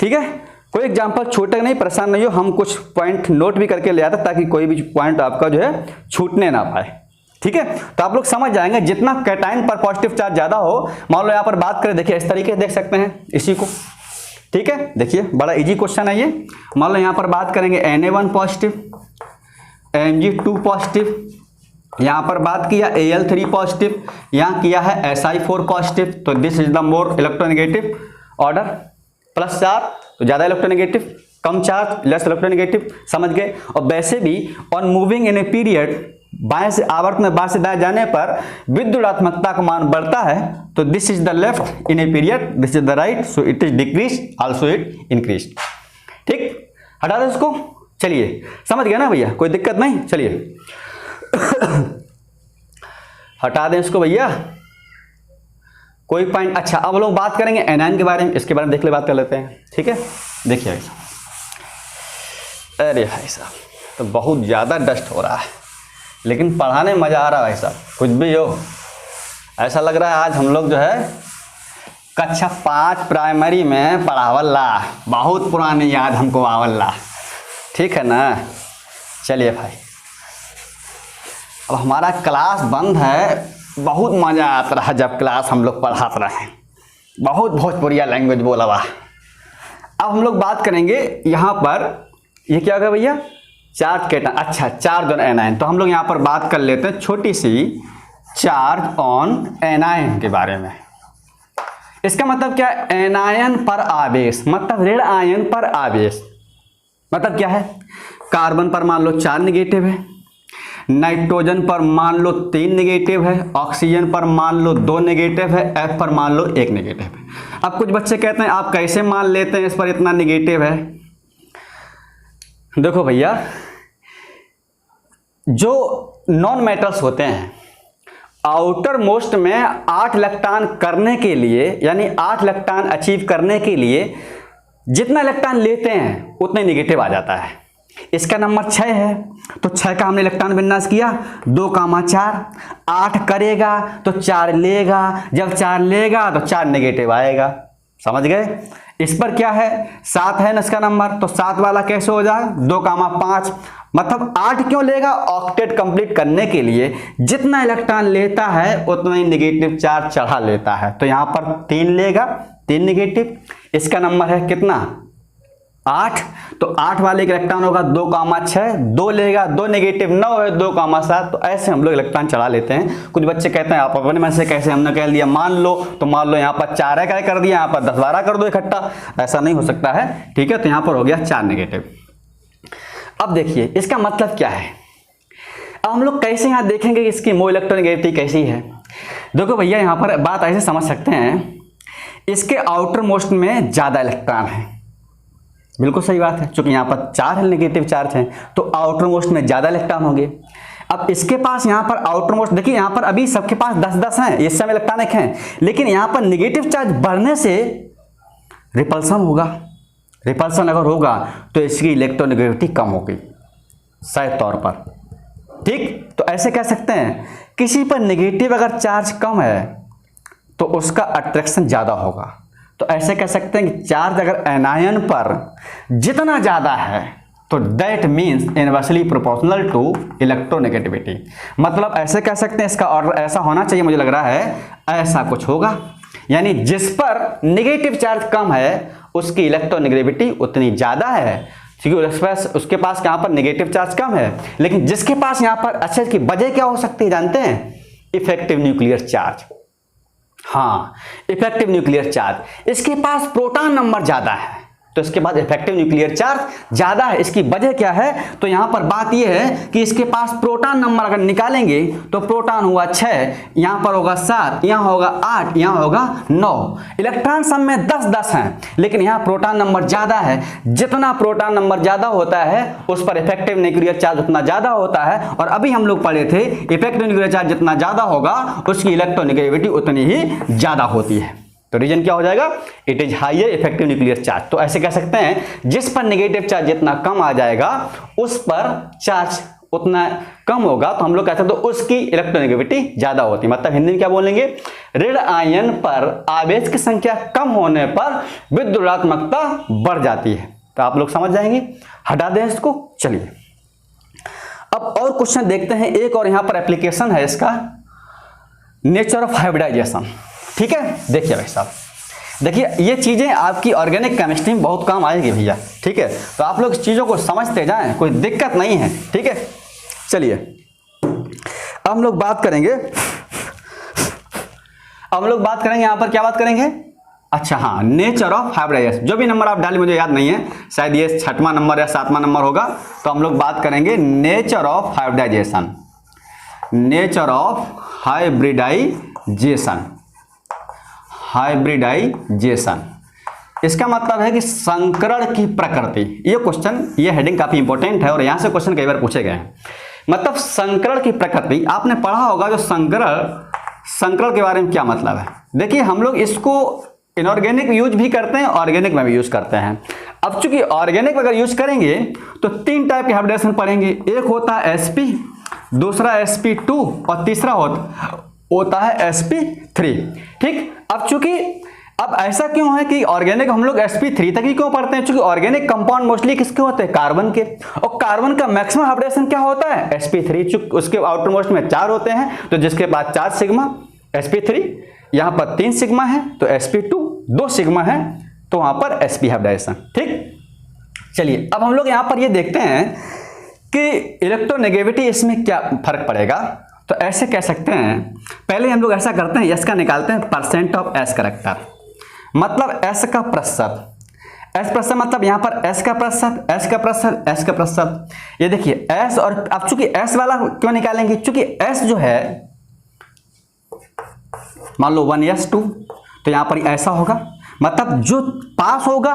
ठीक है, कोई एग्जांपल छोटे नहीं, परेशान नहीं हो, हम कुछ पॉइंट नोट भी करके ले आते ताकि कोई भी पॉइंट आपका जो है छूटने ना पाए। ठीक है, तो आप लोग समझ जाएंगे जितना कैटायन पर पॉजिटिव चार्ज ज्यादा हो। मान लो यहाँ पर बात करें, देखिए इस तरीके से देख सकते हैं इसी को। ठीक है, देखिए बड़ा इजी क्वेश्चन है ये। मान लो यहाँ पर बात करेंगे Na1 पॉजिटिव, Mg2 पॉजिटिव, यहाँ पर बात किया Al3 पॉजिटिव, यहाँ किया है Si4 पॉजिटिव। तो this is the more electronegative order, +4 तो ज्यादा इलेक्ट्रोनेगेटिव, कम चार्ज लेस इलेक्ट्रोनेगेटिव, समझ गए। और वैसे भी on moving in a period, बाएं से आवर्त में बाएं से दाएं जाने पर विद्युदात्मकता का मान बढ़ता है। तो this is the left in a period, this is the right, so it is decrease, also it increase. ठीक, हटा दो इसको। चलिए, समझ गया ना भैया, कोई दिक्कत नहीं। चलिए हटा दें इसको भैया, कोई पॉइंट। अच्छा, अब लोग बात करेंगे एनायन के बारे में, इसके बारे में देख ले, बात कर लेते हैं। ठीक है, देखिए भाई साहब, अरे भाई साहब तो बहुत ज़्यादा डस्ट हो रहा है, लेकिन पढ़ाने में मज़ा आ रहा है भाई साहब। कुछ भी हो, ऐसा लग रहा है आज हम लोग जो है कक्षा 5 प्राइमरी में पढ़ावल्ला, बहुत पुरानी याद हमको आवल्ला। ठीक है ना। चलिए भाई, अब हमारा क्लास बंद है, बहुत मज़ा आता रहा जब क्लास हम लोग पढ़ाते रहे, बहुत भोजपुरिया लैंग्वेज बोला हुआ। अब हम लोग बात करेंगे यहाँ पर, ये क्या होगा भैया, चार्ज कैटायन। अच्छा, चार्ज ऑन एनायन। तो हम लोग यहाँ पर बात कर लेते हैं छोटी सी चार्ज ऑन एनायन के बारे में। इसका मतलब क्या है, एनायन पर आवेश, मतलब ऋण आयन पर आवेश। मतलब क्या है, कार्बन पर मान लो 4 नेगेटिव है, नाइट्रोजन पर मान लो 3 नेगेटिव है, ऑक्सीजन पर मान लो 2 नेगेटिव है, F पर मान लो 1 नेगेटिव है। अब कुछ बच्चे कहते हैं आप कैसे मान लेते हैं इस पर इतना नेगेटिव है। देखो भैया, जो नॉन मेटल्स होते हैं, आउटर मोस्ट में 8 इलेक्ट्रॉन करने के लिए, यानी 8 इलेक्ट्रॉन अचीव करने के लिए जितना इलेक्ट्रॉन लेते हैं उतने नेगेटिव आ जाता है। इसका नंबर 6 है, तो 6 का हमने इलेक्ट्रॉन विन्यास किया, 2,4, 8 करेगा तो 4 लेगा, जब 4 लेगा तो 4 नेगेटिव आएगा। समझ गए। इस पर क्या है 7 है ना इसका नंबर, तो 7 वाला कैसे हो जाए 2,5, मतलब 8 क्यों लेगा, ऑक्टेट कंप्लीट करने के लिए जितना इलेक्ट्रॉन लेता है उतना ही नेगेटिव चार्ज चढ़ा लेता है। तो यहां पर 3 लेगा, 3 नेगेटिव, इसका नंबर है कितना 8, तो 8 वाले इलेक्ट्रॉन होगा 2,6, 2 लेगा, 2 नेगेटिव, 9 है 2,7। तो ऐसे हम लोग इलेक्ट्रॉन चढ़ा लेते हैं। कुछ बच्चे कहते हैं आप अपने मन से कैसे, हमने कह लिया मान लो, तो मान लो यहाँ पर 4 है कर दिया, यहाँ पर 10-12 कर दो इकट्ठा, ऐसा नहीं हो सकता है, ठीक है। तो यहाँ पर हो गया 4 नेगेटिव। अब देखिए इसका मतलब क्या है, अब हम लोग कैसे यहाँ देखेंगे कि इसकी मो इलेक्ट्रोनेगेटिविटी कैसी है। देखो भैया यहाँ पर बात ऐसे समझ सकते हैं, इसके आउटर मोस्ट में ज्यादा इलेक्ट्रॉन है, बिल्कुल सही बात है, क्योंकि यहाँ पर 4 नेगेटिव चार्ज हैं तो आउटर मोस्ट में ज्यादा इलेक्ट्रॉन होंगे। अब इसके पास यहाँ पर आउटर मोस्ट, देखिए यहाँ पर अभी सबके पास 10-10 हैं, इस समय इलेक्ट्रॉन एक हैं, लेकिन यहाँ पर नेगेटिव चार्ज बढ़ने से रिपल्सन होगा। रिपल्सन अगर होगा तो इसकी इलेक्ट्रोनेगेटिविटी कम होगी शायद तौर पर, ठीक। तो ऐसे कह सकते हैं किसी पर नेगेटिव अगर चार्ज कम है तो उसका अट्रैक्शन ज्यादा होगा। तो ऐसे कह सकते हैं कि चार्ज अगर एनायन पर जितना ज्यादा है तो that means inversely proportional to electronegativity. मतलब ऐसे कह सकते हैं इसका ऑर्डर ऐसा होना चाहिए, मुझे लग रहा है ऐसा कुछ होगा, यानी जिस पर नेगेटिव चार्ज कम है उसकी इलेक्ट्रोनेगेटिविटी उतनी ज्यादा है, क्योंकि उसके पास यहाँ पर नेगेटिव चार्ज कम है। लेकिन जिसके पास यहाँ पर, अच्छा इसकी वजह क्या हो सकती है जानते हैं, इफेक्टिव न्यूक्लियर चार्ज। हाँ, इफेक्टिव न्यूक्लियर चार्ज, इसके पास प्रोटॉन नंबर ज्यादा है तो इसके पास इफेक्टिव न्यूक्लियर चार्ज ज्यादा है। इसकी वजह क्या है, तो यहां पर बात यह है कि इसके पास प्रोटॉन नंबर अगर निकालेंगे तो प्रोटॉन हुआ 6, यहां पर होगा 7, यहां होगा 8, यहां होगा 9। इलेक्ट्रॉन सब में 10-10 हैं, लेकिन यहां प्रोटॉन नंबर ज्यादा है। जितना प्रोटॉन नंबर ज्यादा होता है उस पर इफेक्टिव न्यूक्लियर चार्ज उतना ज्यादा होता है। और अभी हम लोग पढ़े थे इफेक्टिव न्यूक्लियर चार्ज जितना ज्यादा होगा उसकी इलेक्ट्रोनेगेटिविटी उतनी ही ज्यादा होती है। तो रीजन क्या हो जाएगा, it is higher effective nuclear charge. तो ऐसे कह सकते हैं जिस पर नेगेटिव चार्ज जितना कम आ जाएगा उस पर चार्ज उतना कम होगा, तो हम लोग कह सकते हैं तो उसकी इलेक्ट्रोनेगेटिविटी ज्यादा होती है। मतलब हिंदी में क्या बोलेंगे, ऋण आयन पर आवेश की संख्या कम होने पर विद्युत ऋणात्मकता बढ़ जाती है। तो आप लोग समझ जाएंगे, हटा दें इसको। चलिए अब और क्वेश्चन देखते हैं, एक और यहां पर एप्लीकेशन है इसका, नेचर ऑफ हाइब्रिडाइजेशन। ठीक है, देखिए भाई साहब, देखिए ये चीजें आपकी ऑर्गेनिक केमिस्ट्री में बहुत काम आएगी भैया, ठीक है। तो आप लोग इस चीजों को समझते जाएं, कोई दिक्कत नहीं है, ठीक है। चलिए अब हम लोग बात करेंगे, यहां पर क्या बात करेंगे, अच्छा हाँ, नेचर ऑफ हाइब्रिडाइजेशन। जो भी नंबर आप डालें मुझे याद नहीं है, शायद ये 6वां नंबर या 7वां नंबर होगा। तो हम लोग बात करेंगे nature of hybridization, nature of hybridization. Hybridization इसका मतलब है कि संकरण की प्रकृति। ये क्वेश्चन, ये हेडिंग काफी इंपॉर्टेंट है और यहां से क्वेश्चन कई बार पूछे गए हैं। मतलब संकरण की प्रकृति, आपने पढ़ा होगा जो संकरण के बारे में क्या मतलब है। देखिए हम लोग इसको इनऑर्गेनिक में यूज भी करते हैं, ऑर्गेनिक में भी यूज करते हैं। अब चूंकि ऑर्गेनिक अगर यूज करेंगे तो 3 टाइप के हाइब्रिडाइजेशन पढ़ेंगे। एक होता है sp, दूसरा sp2 और तीसरा होता है sp3। ठीक, अब चूंकि अब ऐसा क्यों है कि ऑर्गेनिक हम लोग sp3 तक ही क्यों पढ़ते हैं, क्योंकि ऑर्गेनिक कंपाउंड मोस्टली किसके होते हैं, कार्बन के, और कार्बन का मैक्सिमम हाइब्रिडेशन क्या होता है, sp3। चूंकि उसके आउटर मोस्ट में 4 होते हैं, तो जिसके पास 4 सिग्मा sp3, यहां पर 3 सिग्मा है तो sp2, 2 सिग्मा है तो वहां पर sp हाइब्रिडेशन। ठीक, चलिए अब हम लोग यहां पर ये देखते हैं कि इलेक्ट्रोनेगेटिविटी इसमें क्या फर्क पड़ेगा। तो ऐसे कह सकते हैं, पहले हम लोग ऐसा करते हैं, S का निकालते हैं परसेंट ऑफ S कैरेक्टर, मतलब S का प्रतिशत। S प्रतिशत मतलब यहां पर S का प्रतिशत, S का प्रतिशत, S का प्रतिशत। ये देखिए S, और अब चूंकि S वाला क्यों निकालेंगे, चूंकि S जो है मान लो 1s2, तो यहां पर ऐसा होगा, मतलब जो पास होगा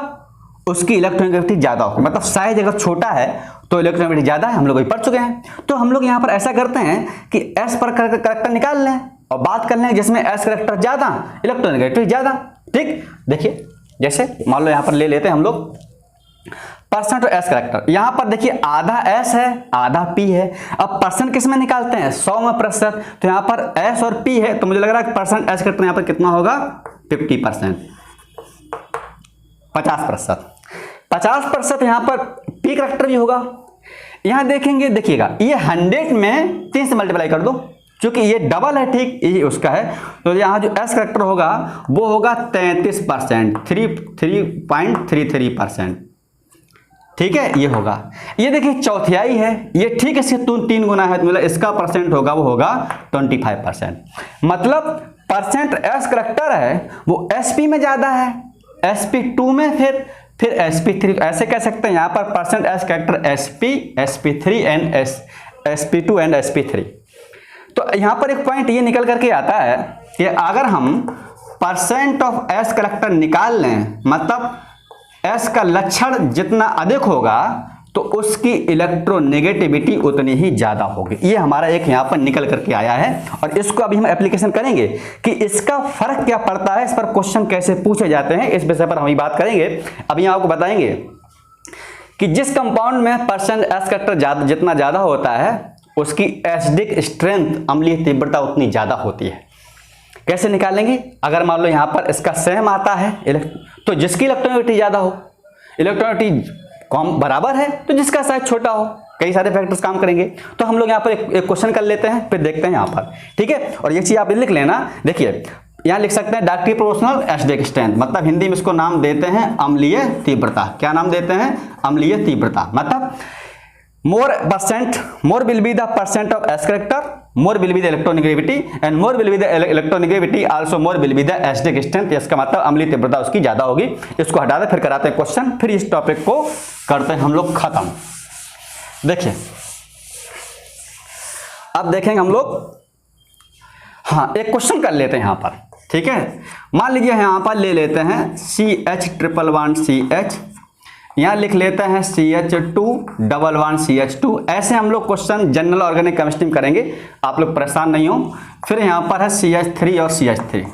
उसकी इलेक्ट्रोनेगेटिविटी ज्यादा होगी। मतलब साइज अगर छोटा है तो इलेक्ट्रोनेगेटिविटी ज्यादा है, हम लोग पढ़ चुके हैं। तो हम लोग यहां पर ऐसा करते हैं कि S पर कैरेक्टर निकाल लें और बात कर लें जिसमें S कैरेक्टर ज्यादा, इलेक्ट्रोनेगेटिविटी ज्यादा। ठीक, देखिए जैसे मान लो यहां पर ले लेते हैं हम लोग परसेंट और S कैरेक्टर। यहां पर देखिए आधा S है, आधा P है। अब परसेंट किस में निकालते हैं, 100 में प्रतिशत। तो यहां पर S और P है, तो मुझे लग रहा है परसेंट S कैरेक्टर यहां पर कितना होगा, 50%। 50%। 50% यहाँ पर पी करैक्टर भी होगा। यहाँ देखेंगे, देखिएगा ये 100 में 3 से मल्टीप्लाई कर दो, क्योंकि ये डबल है, ठीक ये उसका है, तो यहाँ जो एस करैक्टर होगा वो होगा 33%, 3.33%। ठीक है, ये होगा। ये देखिए चौथाई है, ये ठीक इससे 3 गुना है, तो मतलब इसका परसेंट होगा वो होगा 25%। मतलब परसेंट एस करैक्टर है वो एसपी में ज्यादा है, sp2 में फिर sp3। ऐसे कह सकते हैं यहाँ पर percent S character sp, sp3 and sp2 and sp3। तो यहाँ पर एक पॉइंट ये निकल करके आता है कि अगर हम परसेंट ऑफ एस करैक्टर निकाल लें, मतलब एस का लक्षण जितना अधिक होगा तो उसकी इलेक्ट्रोनेगेटिविटी उतनी ही ज्यादा होगी। ये हमारा एक यहाँ पर निकल करके आया है, और इसको अभी हम एप्लीकेशन करेंगे कि इसका फर्क क्या पड़ता है, इस पर क्वेश्चन कैसे पूछे जाते हैं, इस विषय पर हम बात करेंगे। अभी आपको बताएंगे कि जिस कंपाउंड में परसेंट एस करैक्टर जितना ज्यादा होता है उसकी एसिडिक स्ट्रेंथ, अम्लीय तीव्रता उतनी ज्यादा होती है। कैसे निकालेंगे? अगर मान लो यहाँ पर इसका सेम आता है तो जिसकी इलेक्ट्रोनेगेटिविटी ज्यादा हो, इलेक्ट्रोनेगेटिविटी कम बराबर है तो जिसका साइज छोटा हो, कई सारे फैक्टर्स काम करेंगे। तो हम लोग यहाँ पर एक क्वेश्चन कर लेते हैं, फिर देखते हैं यहाँ पर। ठीक है, और ये चीज आप लिख लेना। देखिए यहाँ लिख सकते हैं डायरेक्टली प्रोपोर्शनल एसिडिक स्ट्रेंथ, मतलब हिंदी में इसको नाम देते हैं अम्लीय तीव्रता। क्या नाम देते हैं? अम्लीय तीव्रता। मतलब more will be the percent of S character, more will be the electronegativity, and more will be the electronegativity also more will be the acidic strength। इसका मतलब अम्लीय तीव्रता उसकी ज्यादा होगी। इसको हटा दे, फिर कराते हैं क्वेश्चन, फिर इस टॉपिक को करते हैं हम लोग खत्म। देखिए अब देखेंगे हम लोग, हाँ एक क्वेश्चन कर लेते हैं यहाँ पर। ठीक है, मान लीजिए यहाँ पर ले लेते हैं CH111CH, यहाँ लिख लेते हैं CH211CH2। ऐसे हम लोग क्वेश्चन जनरल ऑर्गेनिक केमिस्ट्री में करेंगे, आप लोग परेशान नहीं हो। फिर यहाँ पर है CH3 और CH3।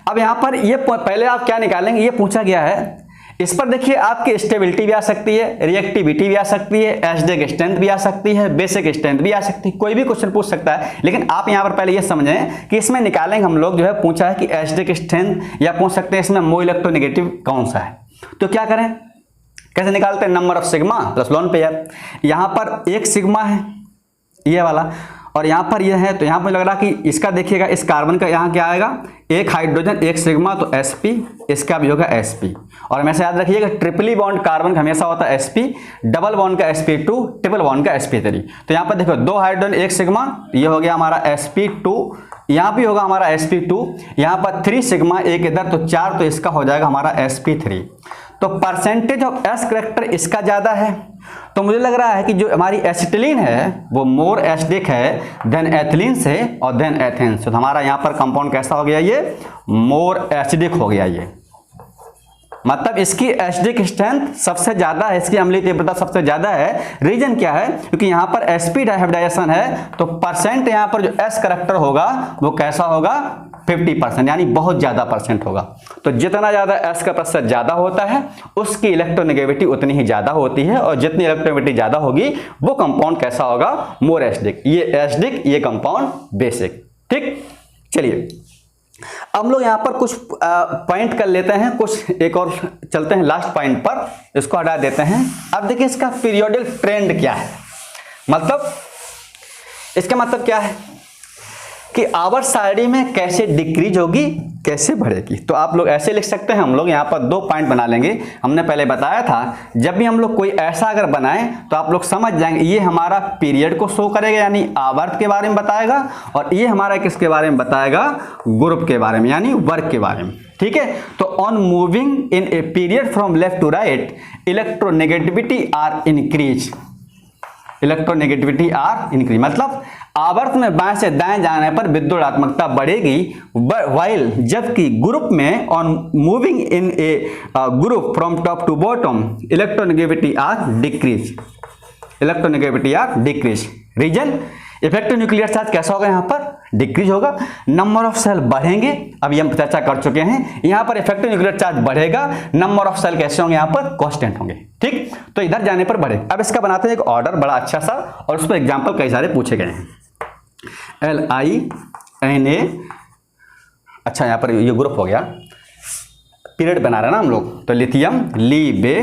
अब यहाँ पर ये पहले आप क्या निकालेंगे, ये पूछा गया है। इस पर देखिए आपकी स्टेबिलिटी भी आ सकती है, रिएक्टिविटी भी आ सकती है, एसिडिक स्ट्रेंथ भी आ सकती है, बेसिक स्ट्रेंथ भी आ सकती है, कोई भी क्वेश्चन पूछ सकता है। लेकिन आप यहाँ पर पहले ये समझें कि इसमें निकालेंगे हम लोग, जो है पूछा है कि एसिडिक स्ट्रेंथ, या पूछ सकते हैं इसमें मो इलेक्ट्रोनेगेटिव कौन सा है। तो क्या करें, कैसे निकालते हैं? Number of sigma plus lone pair. यहाँ पर एक सिग्मा है ये वाला, और यहाँ पर ये है, तो यहाँ पर लग रहा कि इसका देखिएगा, इस कार्बन का यहाँ क्या आएगा, एक हाइड्रोजन एक सिग्मा, तो sp, इसका भी होगा sp। और हमेशा याद रखिएगा ट्रिपली बॉन्ड कार्बन का हमेशा होता है sp, डबल बॉन्ड का sp2, ट्रिपल बॉन्ड का sp3। तो यहाँ पर देखो 2 हाइड्रोजन एक सिग्मा, ये हो गया हमारा sp2, यहाँ भी होगा हमारा sp2, यहाँ पर 3 सिग्मा एक इधर, तो 4, तो इसका हो जाएगा हमारा sp3। तो परसेंटेज ऑफ एस करैक्टर इसका ज्यादा है, तो मुझे लग रहा है कि जो हमारी एसिटिलीन है वो मोर एसिडिक है देन एथिलीन से और देन एथेन से। तो हमारा यहाँ पर कंपाउंड कैसा हो गया, ये मोर एसिडिक हो गया। ये मतलब इसकी एसिडिक स्ट्रेंथ सबसे ज्यादा है, इसकी अम्लीय तीव्रता सबसे ज्यादा है। रीजन क्या है? क्योंकि यहाँ पर sp डाइहाइब्रिडाइजेशन है, तो परसेंट यहाँ पर जो एस करैक्टर होगा वो कैसा होगा, 50%, यानी बहुत ज्यादा परसेंट होगा। तो जितना ज्यादा एस का प्रतिशत ज्यादा होता है उसकी इलेक्ट्रोनेगेटिविटी उतनी ही ज्यादा होती है, और जितनी इलेक्ट्रोनेगेटिविटी ज्यादा होगी वो कंपाउंड कैसा होगा, मोर एसिडिक। ये एसिडिक, ये कंपाउंड बेसिक। ठीक, चलिए अब लोग यहाँ पर कुछ पॉइंट कर लेते हैं, कुछ एक और चलते हैं लास्ट पॉइंट पर, इसको हटा देते हैं। अब देखिए इसका पीरियोडिक ट्रेंड क्या है, मतलब इसका मतलब क्या है कि आवर्त सारणी में कैसे डिक्रीज होगी, कैसे बढ़ेगी। तो आप लोग ऐसे लिख सकते हैं, हम लोग यहाँ पर 2 पॉइंट बना लेंगे। हमने पहले बताया था जब भी हम लोग कोई ऐसा अगर बनाएं तो आप लोग समझ जाएंगे ये हमारा पीरियड को शो करेगा, यानी आवर्त के बारे में बताएगा, और ये हमारा किसके बारे में बताएगा, ग्रुप के बारे में, यानी वर्क के बारे में। ठीक है, तो on moving in a period from left to right electronegativity are increase, electronegativity are increase, मतलब आवर्त में बाएं से दाएं जाने पर विद्युदात्मकता बढ़ेगी, वाइल जबकि ग्रुप में on moving in a group from top to bottom electronegativity are decrease, electronegativity are decrease. Reason, effective nuclear charge कैसा होगा, यहाँ पर डिक्रीज होगा। नंबर ऑफ सेल बढ़ेंगे, अभी हम चर्चा कर चुके हैं, यहाँ पर इफेक्टिव न्यूक्लियर चार्ज बढ़ेगा, नंबर ऑफ सेल कैसे होंगे, यहाँ पर कांस्टेंट होंगे। ठीक, तो इधर जाने पर बढ़े। अब इसका बनाते हैं एक ऑर्डर बड़ा अच्छा सा, और उस पर एग्जाम्पल कई सारे पूछे गए हैं। LINA, अच्छा यहाँ पर ये ग्रुप हो गया, पीरियड बना रहे हैं ना हम लोग, तो लिथियम लीबे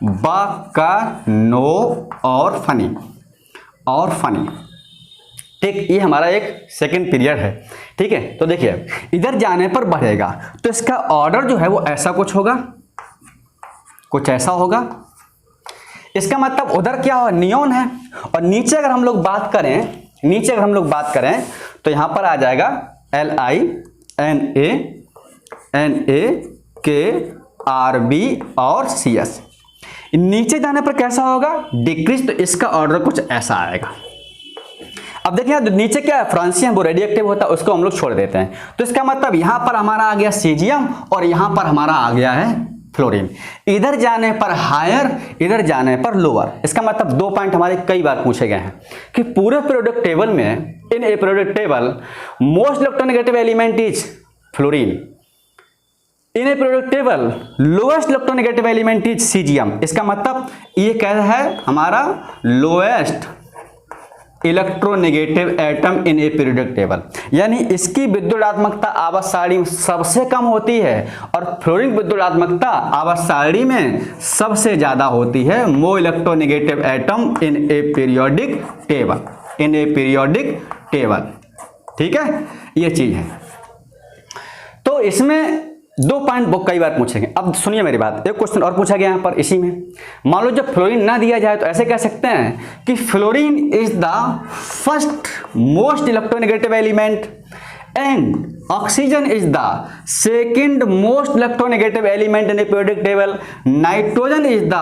बाकानो और फनी। ठीक, ये हमारा एक सेकंड पीरियड है। ठीक है, तो देखिए इधर जाने पर बढ़ेगा तो इसका ऑर्डर जो है वो ऐसा कुछ होगा, कुछ ऐसा होगा। इसका मतलब उधर क्या हो, नियोन है। और नीचे अगर हम लोग बात करें तो यहां पर आ जाएगा LINAKRB और CS। नीचे जाने पर कैसा होगा, डिक्रीज, तो इसका ऑर्डर कुछ ऐसा आएगा। अब देखिए नीचे क्या है, फ्रांसियम, वो रेडियोएक्टिव होता है, उसको हम लोग छोड़ देते हैं। तो इसका मतलब यहां पर हमारा आ गया सीजियम और यहां पर हमारा आ गया है फ्लोरीन। इधर जाने पर हायर, इधर जाने पर लोअर। इसका मतलब 2 पॉइंट हमारे कई बार पूछे गए हैं कि पूरे पीरियोडिक टेबल में, in a periodic table most electronegative element is fluorine, in a periodic table lowest electronegative element is caesium. इसका मतलब ये क्या है, हमारा lowest electronegative atom in a periodic table, यानी इसकी विद्युदात्मकता आवर्त सारणी में सबसे कम होती है और फ्लोरीन की विद्युदात्मकता आवर्त सारणी में सबसे ज्यादा होती है। More electronegative atom in a periodic table, ठीक है, ये चीज है। तो इसमें 2 पॉइंट वो कई बार पूछेंगे। अब सुनिए मेरी बात, एक क्वेश्चन और पूछा गया यहाँ पर इसी में, मान लो जब फ्लोरीन ना दिया जाए तो ऐसे कह सकते हैं कि fluorine is the first most electronegative element and oxygen is the second most electronegative element in a periodic table, nitrogen is the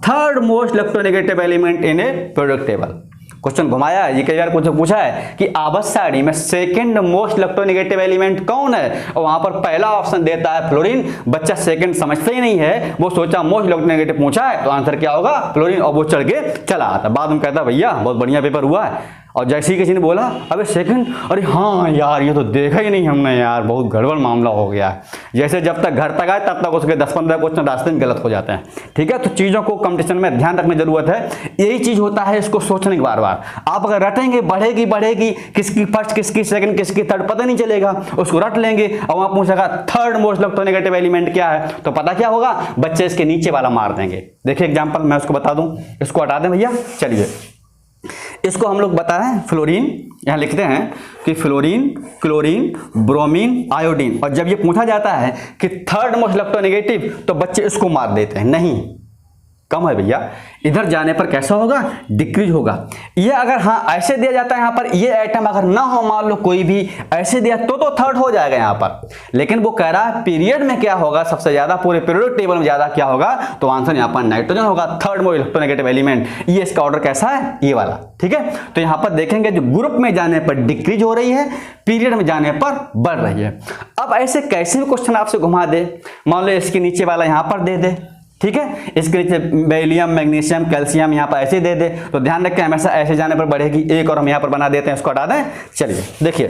third most electronegative element in a periodic table. Question घुमाया है, ये कई बार पूछा है कि आवर्त सारणी में सेकंड मोस्ट इलेक्ट्रोनेगेटिव एलिमेंट कौन है, और वहां पर पहला ऑप्शन देता है फ्लोरीन। बच्चा सेकंड समझता ही नहीं है, वो सोचा मोस्ट इलेक्ट्रोनेगेटिव पूछा है तो आंसर क्या होगा, फ्लोरीन, और वो चढ़ के चला आता। बाद में कहता भैया बहुत बढ़िया पेपर हुआ है, और जैसे ही किसी ने बोला अबे सेकंड, अरे हाँ यार ये तो देखा ही नहीं हमने यार, बहुत गड़बड़ मामला हो गया है। जैसे जब तक घर तक आए तब तक उसके 10-15 क्वेश्चन रास्ते में गलत हो जाते हैं। ठीक है, तो चीज़ों को कंपटीशन में ध्यान रखने की जरूरत है। यही चीज़ होता है, इसको सोचने की बार बार। आप अगर रटेंगे बढ़ेगी, किसकी फर्स्ट किसकी सेकंड किसकी थर्ड पता नहीं चलेगा, उसको रट लेंगे और वहाँ पूछेगा थर्ड मोस्ट इलेक्ट्रोनेगेटिव एलिमेंट क्या है, तो पता क्या होगा, बच्चे इसके नीचे वाला मार देंगे। देखिए एग्जाम्पल मैं उसको बता दूँ, इसको हटा दें भैया। चलिए इसको हम लोग बताएं, फ्लोरीन यहां लिखते हैं कि फ्लोरीन, क्लोरीन, ब्रोमीन, आयोडीन, और जब ये पूछा जाता है कि थर्ड मोस्ट इलेक्ट्रोनेगेटिव तो बच्चे इसको मार देते हैं, नहीं कम है भैया। इधर जाने पर कैसा होगा, डिक्रीज होगा। ये अगर हाँ ऐसे दिया जाता है यहाँ पर, ये आइटम अगर ना हो, मान लो कोई भी ऐसे दिया तो थर्ड हो जाएगा यहाँ पर। लेकिन वो कह रहा है पीरियड में क्या होगा, सबसे ज्यादा पूरे पीरियड टेबल में ज्यादा क्या होगा, तो आंसर यहाँ पर नाइट्रोजन होगा, थर्ड मोस्ट इलेक्ट्रोनेगेटिव एलिमेंट। ये इसका ऑर्डर कैसा है, ये वाला। ठीक है, तो यहाँ पर देखेंगे जो ग्रुप में जाने पर डिक्रीज हो रही है, पीरियड में जाने पर बढ़ रही है। अब ऐसे कैसे भी क्वेश्चन आपसे घुमा दे, मान लो इसके नीचे वाला यहाँ पर दे दे, ठीक है, इसके नीचे बेरिलियम, मैग्नीशियम, कैल्शियम यहाँ पर ऐसे दे दे, तो ध्यान रखें हमेशा ऐसे जाने पर बढ़ेगी। एक और हम यहाँ पर बना देते हैं, इसको हटा दें। चलिए देखिए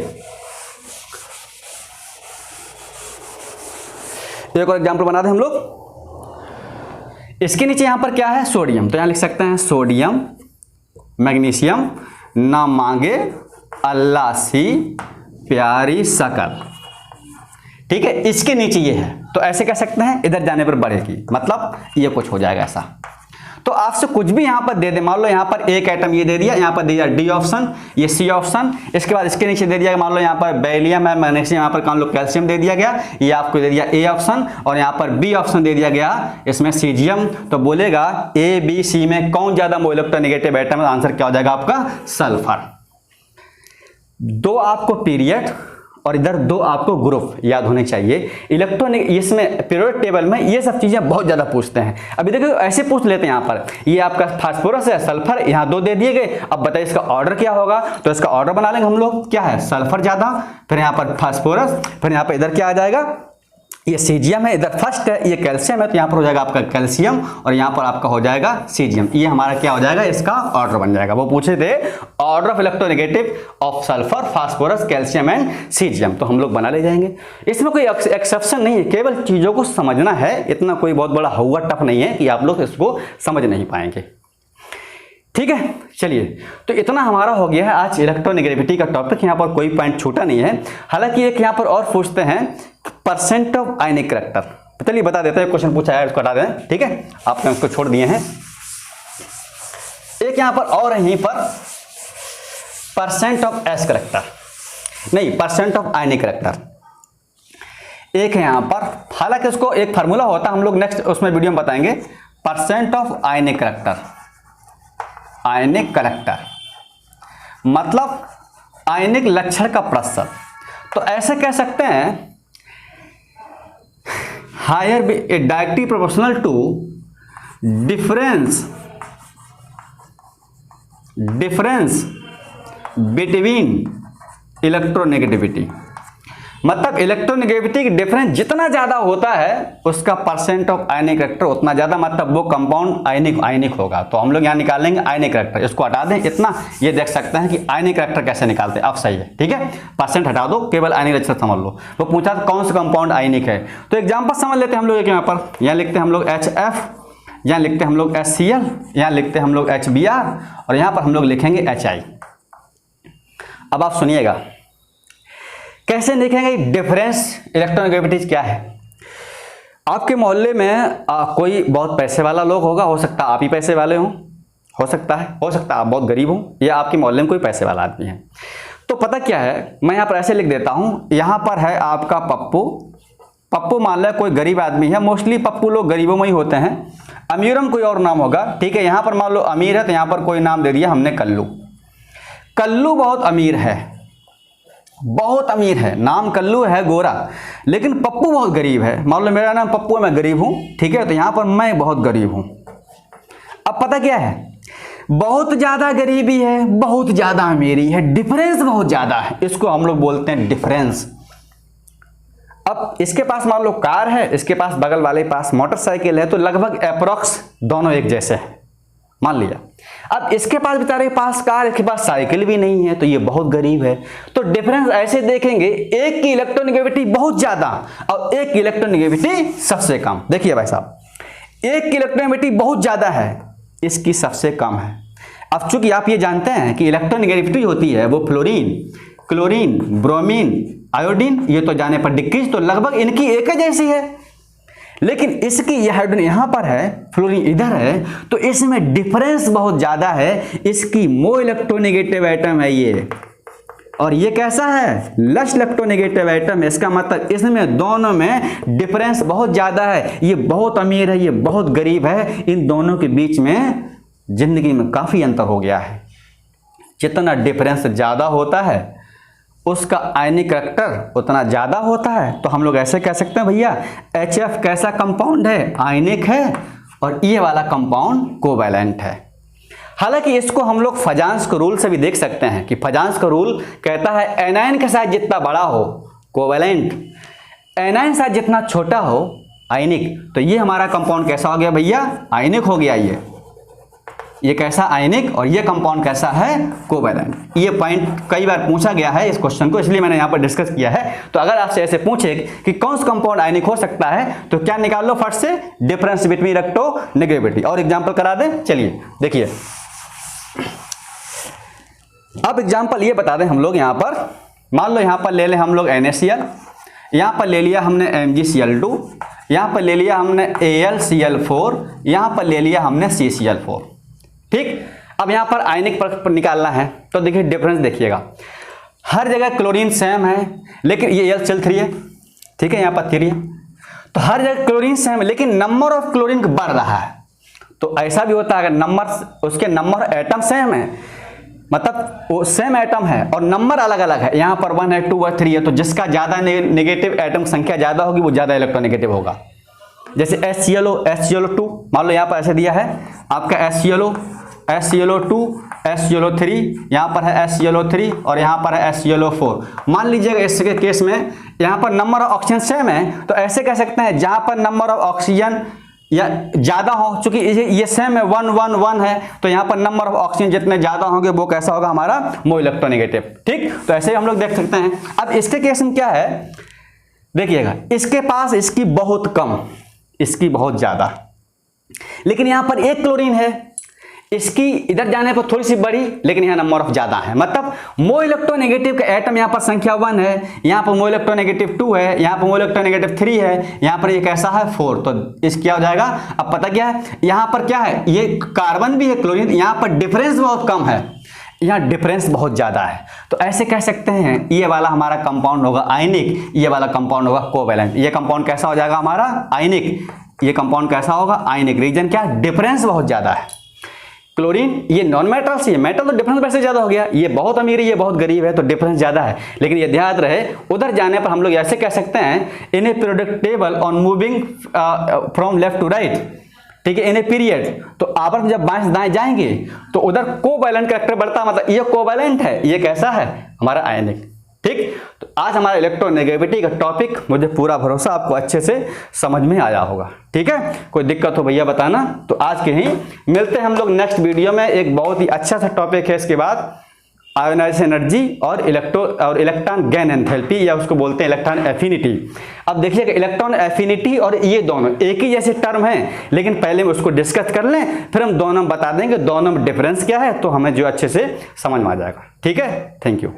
एक और एग्जाम्पल बना दें हम लोग। इसके नीचे यहाँ पर क्या है, सोडियम, तो यहाँ लिख सकते हैं सोडियम, मैग्नीशियम, ना मांगे अल्लाह सी प्यारी शकल। ठीक है, इसके नीचे ये है, तो ऐसे कह सकते हैं इधर जाने पर बढ़ेगी, मतलब ये कुछ हो जाएगा ऐसा। तो आपसे कुछ भी यहाँ पर दे दे, मान लो यहाँ पर एक आइटम ये दे दिया, यहाँ पर दे दिया डी ऑप्शन, ये सी ऑप्शन, इसके बाद इसके नीचे दे दिया मान लो यहाँ पर बेरिलियम है, मैग्नीशियम, यहाँ पर मान लो कैल्शियम दे दिया गया, ये आपको दे दिया ए ऑप्शन, और यहाँ पर बी ऑप्शन दे दिया गया इसमें सीजियम। तो बोलेगा ए बी सी में कौन ज्यादा इलेक्ट्रोनेगेटिव एटम है, आंसर क्या हो जाएगा आपका, सल्फर। 2 आपको पीरियड और इधर 2 आपको ग्रुप याद होने चाहिए। इलेक्ट्रॉनिक इसमें पीरियोडिक टेबल में ये सब चीजें बहुत ज्यादा पूछते हैं। अभी देखो ऐसे पूछ लेते हैं, यहाँ पर ये आपका फास्फोरस है, सल्फर, यहाँ 2 दे दिए गए। अब बताइए इसका ऑर्डर क्या होगा, तो इसका ऑर्डर बना लेंगे हम लोग, क्या है, सल्फर ज्यादा, फिर यहाँ पर फास्फोरस, फिर यहाँ पर इधर क्या आ जाएगा, ये सीजियम है, इधर फर्स्ट है, ये कैल्शियम है, तो यहाँ पर हो जाएगा आपका कैल्शियम, और यहाँ पर आपका हो जाएगा सीजियम। ये हमारा क्या हो जाएगा, इसका ऑर्डर बन जाएगा। वो पूछे थे order of electronegative of sulphur, phosphorus, calcium and caesium, तो हम लोग बना ले जाएंगे। इसमें कोई एक्सेप्शन नहीं है, केवल चीजों को समझना है, इतना कोई बहुत बड़ा हुआ टफ नहीं है कि आप लोग इसको समझ नहीं पाएंगे। ठीक है, चलिए तो इतना हमारा हो गया है आज इलेक्ट्रोनेगेटिविटी का टॉपिक। यहाँ पर कोई पॉइंट छूटा नहीं है। हालांकि एक यहाँ पर और पूछते हैं परसेंट ऑफ आयनिक करैक्टर, तो चलिए बता देते हैं, क्वेश्चन पूछा है उसको हटा दें, ठीक है, आपने उसको छोड़ दिए हैं। एक यहां पर और है, यहीं पर परसेंट ऑफ एस करेक्टर, नहीं परसेंट ऑफ आयनिक करेक्टर एक है यहां पर। हालांकि उसको एक फार्मूला होता है, हम लोग नेक्स्ट उसमें वीडियो में बताएंगे। Percent of ionic character, ionic character मतलब आयनिक लक्षण का प्रतिशत। तो ऐसे कह सकते हैं higher directly proportional to difference between electronegativity, मतलब इलेक्ट्रोनेगेटिविटी की डिफरेंस जितना ज्यादा होता है उसका परसेंट ऑफ आयनिक करेक्टर उतना ज्यादा, मतलब वो कंपाउंड आयनिक होगा। तो हम लोग यहाँ निकालेंगे आयनिक करेक्टर, इसको हटा दें इतना, ये देख सकते हैं कि आयनिक करेक्टर कैसे निकालते हैं। अब सही है, ठीक है, परसेंट हटा दो, केवल आयनिक लक्षण समझ लो। वो पूछा कौन सा कंपाउंड आयनिक है, तो एग्जाम्पल समझ लेते हैं हम लोग। यहाँ पर यहाँ लिखते हैं हम लोग HF, यहाँ लिखते हैं हम लोग HCl, यहाँ लिखते हैं हम लोग HBr और यहाँ पर हम लोग लिखेंगे HI। अब आप सुनिएगा कैसे लिखेंगे डिफरेंस इलेक्ट्रोनेगेटिविटी क्या है। आपके मोहल्ले में कोई बहुत पैसे वाला लोग होगा, हो सकता है आप ही पैसे वाले हों, हो सकता है आप बहुत गरीब हों, या आपके मोहल्ले में कोई पैसे वाला आदमी है। तो पता क्या है, मैं यहाँ पर ऐसे लिख देता हूँ, यहाँ पर है आपका पप्पू मान लो कोई गरीब आदमी है, मोस्टली पप्पू लोग गरीबों में ही होते हैं। अमीरों में कोई और नाम होगा, ठीक है, यहाँ पर मान लो अमीर है तो यहाँ पर कोई नाम दे दिया हमने कल्लू बहुत अमीर है, बहुत अमीर है, नाम कल्लू है गोरा, लेकिन पप्पू बहुत गरीब है। मान लो मेरा नाम पप्पू है, मैं गरीब हूं, ठीक है, तो यहां पर मैं बहुत गरीब हूं। अब पता क्या है, बहुत ज्यादा गरीबी है, बहुत ज्यादा अमीरी है, डिफरेंस बहुत ज्यादा है, इसको हम लोग बोलते हैं डिफरेंस। अब इसके पास मान लो कार है, इसके पास बगल वाले पास मोटरसाइकिल है, तो लगभग अप्रोक्स दोनों एक जैसे हैं, मान लिया। अब इसके पास बेचारे पास कार, इसके पास साइकिल भी नहीं है, तो ये बहुत गरीब है। तो डिफरेंस ऐसे देखेंगे, एक की इलेक्ट्रोनेगेटिविटी बहुत ज्यादा और एक की इलेक्ट्रोनेगेटिविटी सबसे कम। देखिए भाई साहब, एक की इलेक्ट्रोनेगेटिविटी बहुत ज्यादा है, इसकी सबसे कम है। अब चूंकि आप ये जानते हैं कि इलेक्ट्रोनेगेटिविटी होती है वो फ्लोरीन, क्लोरीन, ब्रोमीन, आयोडीन, ये तो जाने पर डिक्रीज, तो लगभग इनकी एक ही जैसी है। लेकिन इसकी यह हाइड्रोजन यहां पर है, फ्लोरीन इधर है, तो इसमें डिफरेंस बहुत ज्यादा है। इसकी मो इलेक्ट्रोनेगेटिव एटम है ये, और ये कैसा है, लेस इलेक्ट्रोनेगेटिव एटम है। इसका मतलब इसमें दोनों में डिफरेंस बहुत ज्यादा है। ये बहुत अमीर है, ये बहुत गरीब है, इन दोनों के बीच में जिंदगी में काफी अंतर हो गया है। जितना डिफरेंस ज्यादा होता है उसका आयनिक करेक्टर उतना ज्यादा होता है। तो हम लोग ऐसे कह सकते हैं भैया HF कैसा कंपाउंड है, आयनिक है, और ये वाला कंपाउंड कोवैलेंट है। हालांकि इसको हम लोग फजांस के रूल से भी देख सकते हैं कि फजांस का रूल कहता है एनायन का साइज जितना बड़ा हो कोवैलेंट, एनायन साइज जितना छोटा हो आयनिक। तो ये हमारा कंपाउंड कैसा हो गया भैया, आयनिक हो गया। ये कैसा, आयनिक, और ये कंपाउंड कैसा है, कोवैलेंट। ये पॉइंट कई बार पूछा गया है इस क्वेश्चन को, इसलिए मैंने यहां पर डिस्कस किया है। तो अगर आपसे ऐसे पूछे कि कौन सा कंपाउंड आयनिक हो सकता है, तो क्या निकाल लो फट से, डिफरेंस बिटवीन इलेक्ट्रोनेगेटिविटी। और एग्जांपल करा दें, चलिए देखिए। अब एग्जांपल ये बता दें हम लोग, यहां पर मान लो यहां पर ले लें हम लोग NaCl, यहां पर ले लिया हमने MgCl2, यहां पर ले लिया हमने AlCl4, यहां पर ले लिया हमने CCl4, ठीक। अब यहां पर आयनिक पर निकालना है, तो देखिए डिफरेंस देखिएगा, हर जगह क्लोरीन सेम है, लेकिन ये Al3 है, ठीक है, यहां पर 3 है, तो हर जगह क्लोरीन सेम है, लेकिन नंबर ऑफ क्लोरीन बढ़ रहा है। तो ऐसा भी होता है अगर नंबर, उसके नंबर एटम सेम है, मतलब वो सेम एटम है और नंबर अलग अलग है, यहां पर 1 है, 2 है, 3 है, तो जिसका ज्यादा नेगेटिव एटम संख्या ज्यादा होगी वो ज्यादा इलेक्ट्रोनेगेटिव होगा। जैसे HClO2 मान लो यहाँ पर ऐसे दिया है आपका HClO2, HClO3, यहाँ पर है HClO3 और यहाँ पर है HClO4। मान लीजिएगा इसके केस में यहाँ पर नंबर ऑफ ऑक्सीजन सेम है, तो ऐसे कह सकते हैं जहाँ पर नंबर ऑफ ऑक्सीजन या ज़्यादा हो, चूंकि ये सेम है 1 1 1 है, तो यहाँ पर नंबर ऑफ ऑक्सीजन जितने ज़्यादा होंगे वो कैसा होगा हमारा, मो इलेक्ट्रोनेगेटिव, ठीक। तो ऐसे हम लोग देख सकते हैं। अब इसके केस में क्या है, देखिएगा, इसके पास इसकी बहुत कम, इसकी बहुत ज्यादा, लेकिन यहां पर एक क्लोरीन है, इसकी इधर जाने पर थोड़ी सी बड़ी, लेकिन यहाँ नंबर ऑफ ज्यादा है। मतलब मो इलेक्ट्रोनेगेटिव का एटम यहाँ पर संख्या 1 है, यहाँ पर मो इलेक्ट्रोनेगेटिव 2 है, यहाँ पर मो इलेक्ट्रोनेगेटिव 3 है, यहाँ पर ये कैसा है 4। तो इस क्या हो जाएगा, अब पता क्या है, यहाँ पर क्या है, ये कार्बन भी है क्लोरीन, यहाँ पर डिफरेंस बहुत कम है, यहाँ डिफरेंस बहुत ज्यादा है। तो ऐसे कह सकते हैं ये वाला हमारा कंपाउंड होगा आयनिक, ये वाला कंपाउंड होगा कोवैलेंट। ये कंपाउंड कैसा हो जाएगा हमारा आयनिक, ये कंपाउंड कैसा होगा आयनिक। रीजन क्या है, डिफरेंस बहुत ज्यादा है। क्लोरीन ये नॉन मेटल से, मेटल तो डिफरेंस वैसे ज्यादा हो गया, ये बहुत अमीर है ये बहुत गरीब है, तो डिफरेंस ज्यादा है। लेकिन ये ध्यान रहे उधर जाने पर हम लोग ऐसे कह सकते हैं in a periodic table on moving from left to right, ठीक है, इन ए पीरियड। तो आवर्त जब बाएं से दाएं जाएंगे तो उधर कोवैलेंट कैरेक्टर बढ़ता है, मतलब ये कोवैलेंट है, ये कैसा है हमारा आयनिक। ठीक, तो आज हमारा इलेक्ट्रोनेगेटिविटी का टॉपिक मुझे पूरा भरोसा आपको अच्छे से समझ में आया होगा। ठीक है, कोई दिक्कत हो भैया बताना। तो आज के ही मिलते हैं हम लोग नेक्स्ट वीडियो में, एक बहुत ही अच्छा सा टॉपिक है इसके बाद, आयोनाइजेशन एनर्जी और इलेक्ट्रॉन गेन एंथैल्पी, या उसको बोलते हैं इलेक्ट्रॉन एफिनिटी। अब देखिएगा इलेक्ट्रॉन एफिनिटी और ये दोनों एक ही जैसे टर्म हैं, लेकिन पहले हम उसको डिस्कस कर लें, फिर हम दोनों बता देंगे दोनों में डिफरेंस क्या है, तो हमें जो अच्छे से समझ में आ जाएगा। ठीक है, थैंक यू।